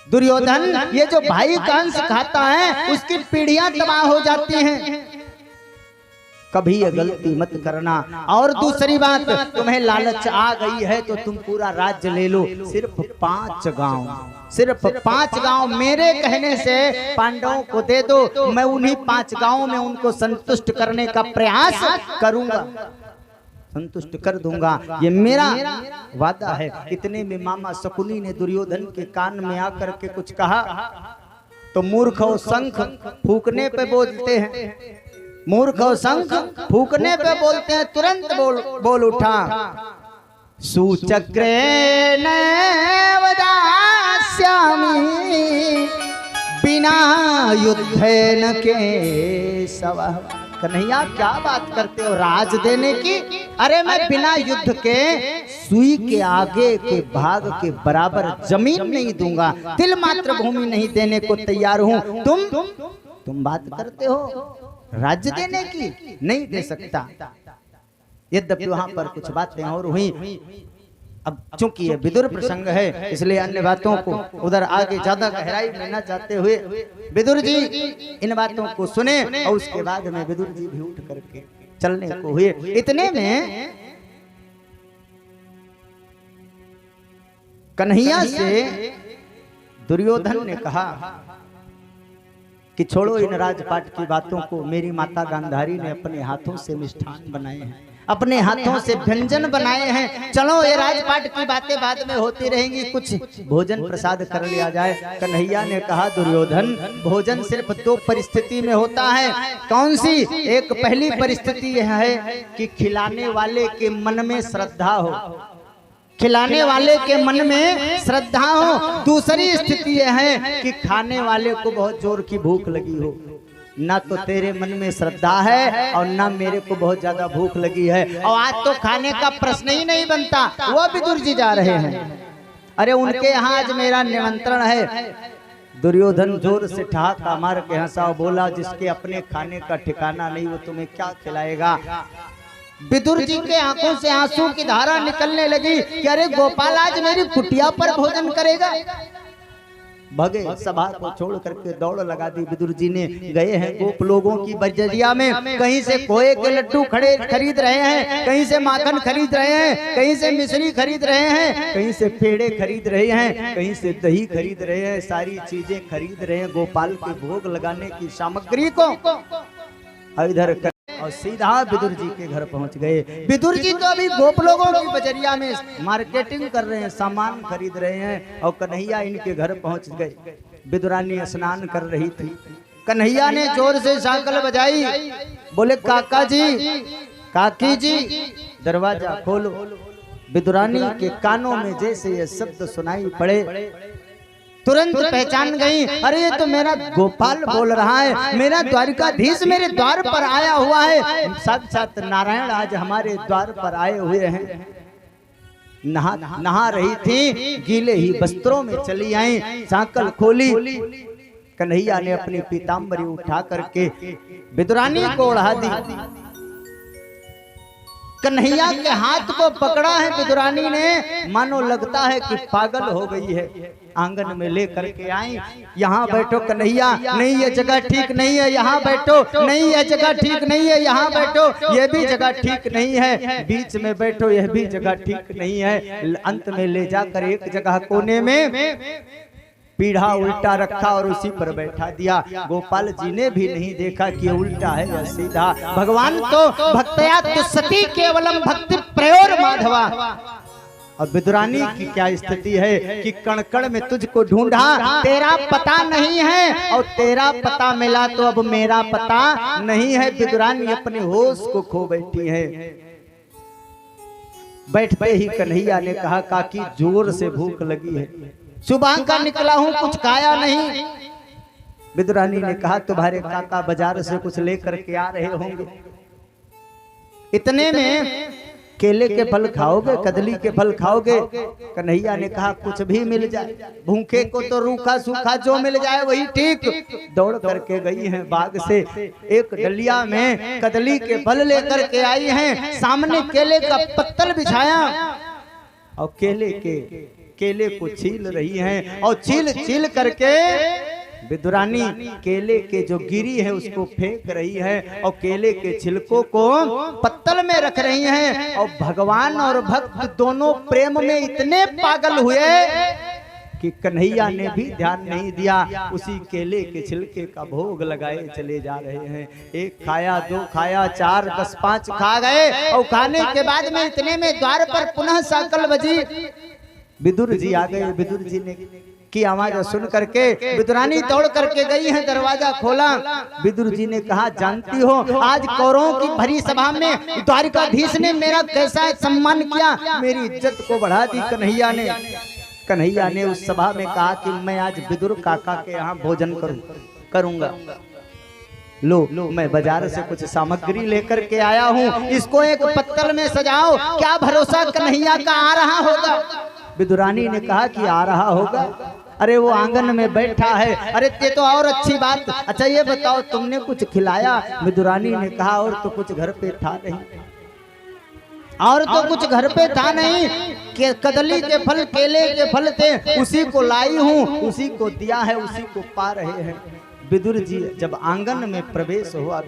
दुर्योधन, ये जो भाई का अंश खाता है उसकी पीढ़ियां तबाह हो जाती हैं। कभी ये गलती मत करना। और दूसरी बात, तुम्हें लालच आ गई है तो तुम पूरा राज्य ले लो। सिर्फ 5 गांव, सिर्फ 5 गांव मेरे कहने से पांडवों को दे दो। मैं उन्हीं 5 गांवों में उनको संतुष्ट करने का प्रयास करूंगा, संतुष्ट कर दूंगा, ये मेरा वादा है। इतने में मामा शकुनी ने दुर्योधन के कान में आकर के कुछ कहा तो मूर्ख और शंख फूकने पे बोलते हैं। मूर्ख और शंख फूकने पे बोलते हैं। तुरंत बोल उठा, सुचक्रेण वदास्यामि बिना युद्धेन केशवः। कन्हैया क्या बात करते हो राज देने की? अरे मैं बिना युद्ध के सुई के आगे के भाग के बराबर जमीन नहीं दूंगा, तिल मात्र भूमि नहीं देने को तैयार हूं। तुम बात करते हो राज्य देने की? नहीं दे सकता। यद्यपि वहां पर कुछ बातें और हुई। अब चूंकि ये विदुर प्रसंग है इसलिए अन्य बातों को उधर आगे ज्यादा गहराई में न जाते हुए विदुर जी इन बातों को सुने और उसके बाद में विदुर जी भी उठ करके चलने को हुए। इतने में कन्हैया से दुर्योधन ने कहा कि छोड़ो इन राजपाट की बातों को। मेरी माता गांधारी ने अपने हाथों से मिष्ठान बनाए हैं, अपने हाथों से व्यंजन बनाए हैं। चलो ये राजपाट की बातें बाद में होती रहेंगी, कुछ भोजन प्रसाद कर लिया जाए। कन्हैया ने कहा, दुर्योधन भोजन सिर्फ 2 परिस्थिति में होता है। कौन सी? एक पहली परिस्थिति यह है कि खिलाने वाले के मन में श्रद्धा हो, खिलाने वाले के मन में श्रद्धा हो। दूसरी स्थिति यह है कि खाने वाले को बहुत जोर की भूख लगी हो, ना तो तेरे मन में श्रद्धा है और ना मेरे को बहुत ज्यादा भूख लगी है, और आज तो खाने का प्रश्न ही नहीं बनता। वो विदुर जी जा रहे हैं, अरे उनके यहाँ आज मेरा निमंत्रण है। दुर्योधन जोर से ठहाका मार के हंसा और बोला, जिसके अपने खाने का ठिकाना नहीं वो तुम्हें क्या खिलाएगा। विदुर जी के आंखों से आंसू की धारा निकलने लगी कि अरे गोपाल आज मेरी कुटिया पर भोजन करेगा। भगे, सभा को छोड़ करके दौड़ लगा दी। विदुर जी ने गए हैं गोप लोगों की बजरिया में, कहीं से खोए के लड्डू खरीद रहे हैं, कहीं से माखन खरीद रहे हैं, कहीं से मिश्री खरीद रहे हैं, कहीं से पेड़े खरीद रहे हैं, कहीं से दही खरीद रहे हैं। सारी चीजें खरीद रहे हैं गोपाल के भोग लगाने की सामग्री को। इधर और सीधा विदुर जी के घर पहुंच गए। विदुर जी तो अभी गोप लोगों की बजरिया में मार्केटिंग कर रहे हैं, सामान खरीद रहे हैं, और कन्हैया इनके घर पहुंच गए। विदुरानी स्नान कर रही थी। कन्हैया ने जोर से सांकल बजाई, बोले काका जी, काकी जी, दरवाजा खोलो। विदुरानी के कानों में जैसे ये शब्द सुनाई पड़े, तुरंत पहचान गई, अरे ये तो मेरा गोपाल बोल रहा है, मेरा द्वारिकाधीश मेरे द्वार पर आया हुआ है। साक्षात नारायण आज हमारे द्वार पर आए हुए हैं। नहा रही थी, गीले ही वस्त्रों में चली आई, सांकल खोली। कन्हैया ने अपनी पीताम्बरी उठा करके विदुरानी को ओढ़ा दी। कन्हैया के हाथ को पकड़ा है विदुरानी ने, मानो लगता है कि पागल हो गई है। आंगन में ले करके आई, यहाँ बैठो कन्हैया, नहीं ये जगह ठीक नहीं है, यहाँ बैठो, नहीं ये जगह ठीक नहीं है, यहाँ बैठो, ये भी जगह ठीक नहीं है, बीच में बैठो, यह भी जगह ठीक नहीं है। अंत में ले जाकर एक जगह कोने में पीढ़ा उल्टा रखा और उसी पर बैठा दिया। गोपाल जी ने भी नहीं देखा कि उल्टा है या सीधा। भगवान तो भक्तया तुसती केवलम भक्ति प्रयोर माधवा। और विदुरानी की क्या स्थिति है कि कण कण में तुझको ढूंढा, तेरा पता नहीं है, और तेरा पता मिला तो अब मेरा पता नहीं है। विदुरानी अपने होश को खो बैठी है। बैठते ही कन्हैया ने कहा, काकी जोर से भूख लगी है, सुबह का निकला हूं, कुछ खाया नहीं। विदुरानी ने कहा, तुम्हारे काका बाजार से कुछ लेकर के आ रहे होंगे, इतने में केले के फल खाओगे, कदली के फल खाओगे। कन्हैया ने कहा, कुछ भी मिल जाए, भूखे को तो रूखा सूखा जो मिल जाए वही ठीक। दौड़ करके गई हैं, बाग से एक डलिया में कदली के फल लेकर के आई हैं। सामने केले का पत्तल बिछाया और केले को छील रही हैं, और छील करके विदुरानी केले के जो गिरी है उसको फेंक रही है, और केले के छिलकों को पत्तल में रख रही हैं। और भगवान और भक्त दोनों प्रेम में इतने पागल हुए कि कन्हैया ने भी ध्यान नहीं दिया, उसी केले के छिलके का भोग लगाए चले जा रहे हैं। एक खाया, दो खाया, 4, 10, 5 खा गए, और खाने के बाद में इतने में द्वार पर पुनः सांकल बजी। विदुर जी आ गए। विदुर जी ने की आवाज सुन करके विदुरानी दौड़ करके गई है, दरवाजा खोला। विदुर जी ने कहा, जानती हो आज कौरवों की भरी सभा में द्वारिकाधीश ने मेरा कैसा सम्मान किया, मेरी इज्जत को बढ़ा दी कन्हैया ने उस सभा में कहा कि मैं आज विदुर काका के यहाँ भोजन करूंगा। लो मैं बाजार से कुछ सामग्री लेकर के आया हूँ, इसको एक पत्तल में सजाओ, क्या भरोसा कन्हैया का आ रहा होगा। विदुरानी ने कहा कि आ रहा होगा, अरे वो आंगन में बैठा है। अरे ये तो और अच्छी बात, अच्छा ये बताओ तुमने कुछ खिलाया। विदुरानी ने कहा, और तो कुछ घर पे था नहीं, और तो कुछ घर पे था नहीं, के कदली के फल, केले के फल थे, उसी को लाई हूँ, उसी को दिया है, उसी को पा रहे हैं। विदुर जी जब आंगन में प्रवेश हुआ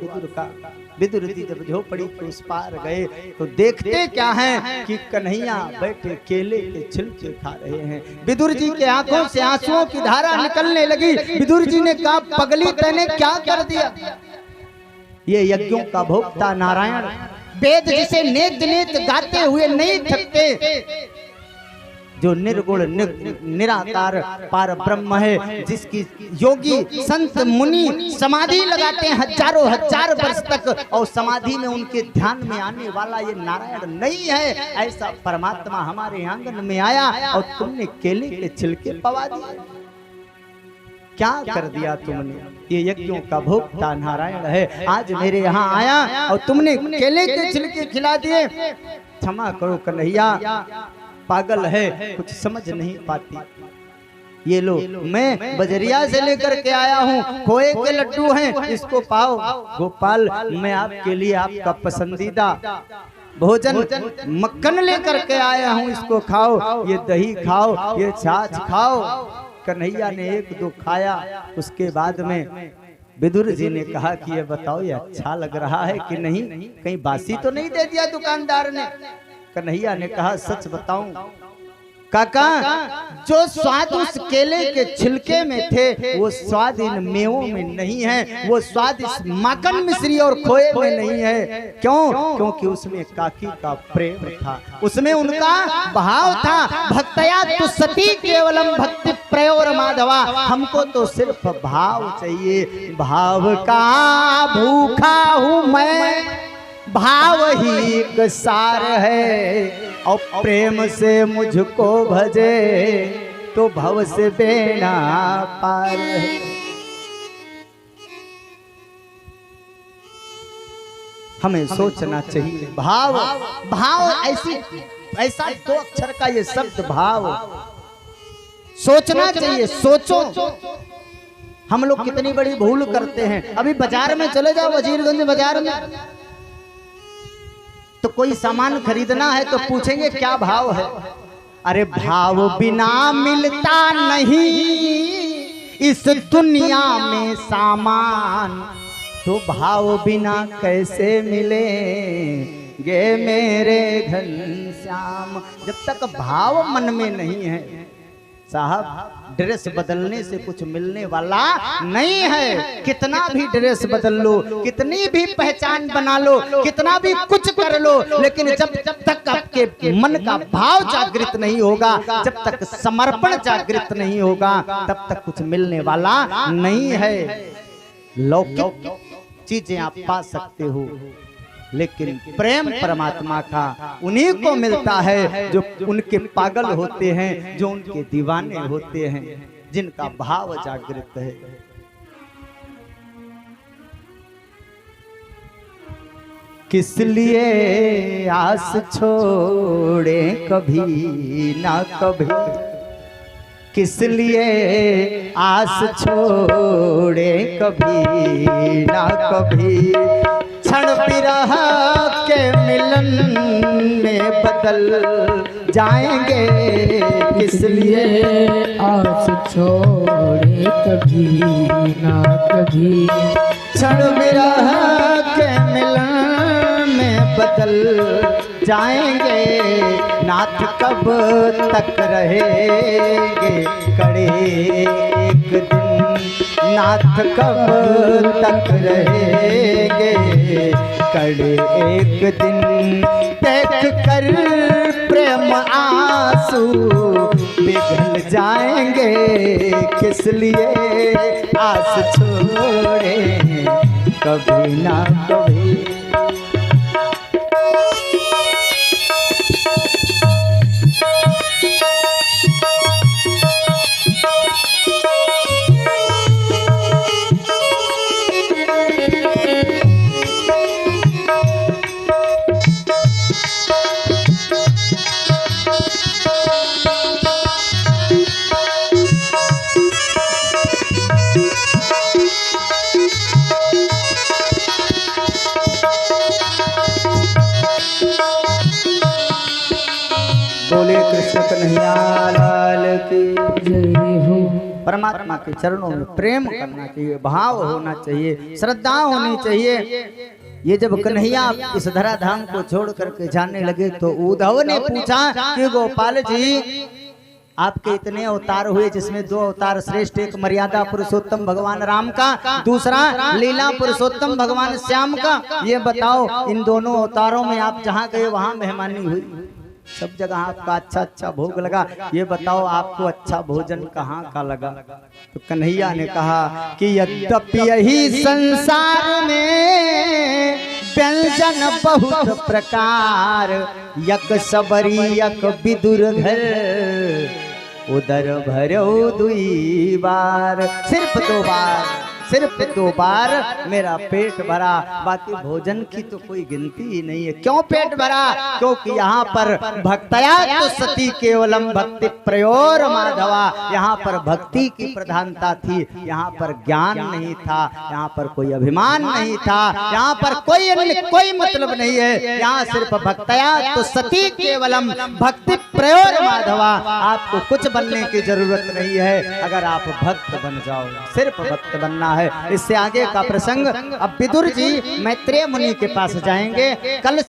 विदुर जी जब झोपड़ी के उस पार गए तो देखते क्या है कि कन्हैया बैठे केले के छिलके खा रहे हैं। विदुर जी के आंखों से आंसुओं की धारा निकलने लगी। विदुर जी ने कहा, पगली तैने क्या कर दिया, ये यज्ञों का भोक्ता नारायण, वेद जिसे नेत नेत गाते हुए नहीं थकते, जो निर्गुण निराकार पार ब्रह्म है, जिसकी योगी संत मुनि समाधि लगाते हैं हजारों हजार वर्ष तक, और समाधि में उनके ध्यान में आने वाला ये नारायण नहीं है। ऐसा परमात्मा हमारे आंगन में आया और तुमने केले के छिलके पवा दिए। क्या कर दिया तुमने? ये यज्ञों का भोक्ता नारायण है, आज मेरे यहाँ आया और तुमने केले के छिलके खिला दिए। क्षमा करो कन्हैया, पागल है, कुछ समझ नहीं पाती। ये लो, मैं बजरिया से लेकर के आया हूँ, खोए के लड्डू हैं, इसको पाओ। गोपाल, मैं आपके लिए आपका पसंदीदा भोजन मक्खन लेकर के आया हूँ, इसको खाओ, ये दही खाओ, ये छाछ खाओ। कन्हैया ने एक दो खाया, उसके बाद में विदुर जी ने कहा कि ये बताओ, ये अच्छा लग रहा है कि नहीं, कहीं बासी तो नहीं दे दिया दुकानदार ने? कन्हैया ने कहा सच बताऊं काका, जो स्वाद उस केले के छिलके में थे वो स्वाद इन मेवों में नहीं है, वो स्वाद इस माखन मिश्री और खोए में नहीं है। क्यों? क्योंकि उसमें काकी का प्रेम था, उसमें उनका भाव था। भक्तया तो सती केवलम भक्ति प्रयोर माधवा, हमको तो सिर्फ भाव चाहिए। भाव का भूखा हूँ मैं, भाव ही एक सार है, और प्रेम से मुझको भजे तो भव से बेड़ा पार है। हमें सोचना चाहिए, भाव भाव ऐसा दो अक्षर का ये शब्द भाव, सोचना चाहिए। सोचो, हम लोग कितनी बड़ी भूल करते हैं। अभी बाजार में चले जाओ, वजीरगंज बाजार में, तो कोई सामान खरीदना है तो पूछेंगे क्या भाव है। अरे भाव बिना मिलता नहीं इस दुनिया में सामान, तो भाव बिना कैसे मिलेंगे मेरे घनश्याम। जब तक भाव मन में नहीं है साहब, ड्रेस बदलने से कुछ मिलने वाला नहीं है। कितना भी ड्रेस बदल लो, कितनी भी पहचान बना लो, कितना भी कुछ कर लो, लेकिन जब तक आपके मन का भाव जागृत नहीं होगा, जब तक समर्पण जागृत नहीं होगा, तब तक कुछ मिलने वाला नहीं है। लौकिक चीजें आप पा सकते हो, लेकिन प्रेम परमात्मा का उन्हीं को मिलता है जो उनके पागल होते हैं, जो उनके दीवाने होते हैं, जिनका भाव जागृत है। किस लिए आस छोड़े कभी ना कभी, किस लिए आस छोड़े कभी ना कभी, क्षण विरह के मिलन में बदल जाएंगे। किस लिए आस छोड़े कभी ना कभी, क्षण विरह के मिलन में बदल जाएंगे। नाथ कब तक रहेंगे कड़े एक दिन, नाथ कब तक रहेंगे कड़े एक दिन। देख कर प्रेम आंसू पिघल जाएंगे। किस लिए आस छोड़े कभी ना कभी। बोले कृष्ण कन्हैया लाल की जय हो। परमात्मा के चरणों में प्रेम करना चाहिए, भाव होना चाहिए, श्रद्धा होनी चाहिए। ये जब कन्हैया इस धराधाम को छोड़ करके जाने लगे तो उद्धव ने पूछा कि गोपाल जी आपके इतने अवतार हुए, जिसमें 2 अवतार श्रेष्ठ, एक मर्यादा पुरुषोत्तम भगवान राम का, दूसरा लीला पुरुषोत्तम भगवान श्याम का। ये बताओ इन दोनों अवतारों में आप जहाँ गए वहाँ मेहमानी हुई? सब जगह आपका अच्छा अच्छा भोग लगा, ये बताओ आपको अच्छा भोजन कहाँ का लगा? तो कन्हैया ने कहा कि यद्यपि यही संसार में व्यंजन बहुत प्रकार, यक सबरी यक विदुर घर, उदर भरो दुई बार। सिर्फ 2 बार, सिर्फ 2 बार मेरा पेट भरा, बाकी भोजन की तो कोई गिनती ही नहीं है। क्यों पेट भरा? क्योंकि यहाँ पर भक्तया तो सती केवलम भक्ति प्रयोर माधवा, यहाँ पर भक्ति की प्रधानता थी, यहाँ पर ज्ञान नहीं था, यहाँ पर कोई अभिमान नहीं था, यहाँ पर कोई मतलब नहीं है, यहाँ सिर्फ भक्तया तो सती केवलम भक्ति प्रयोर माधवा। आपको कुछ बनने की जरूरत नहीं है, अगर आप भक्त बन जाओ, सिर्फ भक्त बनना है। इससे आगे का प्रसंग अब विदुर जी मैत्रेय मुनि के पास जाएंगे। कल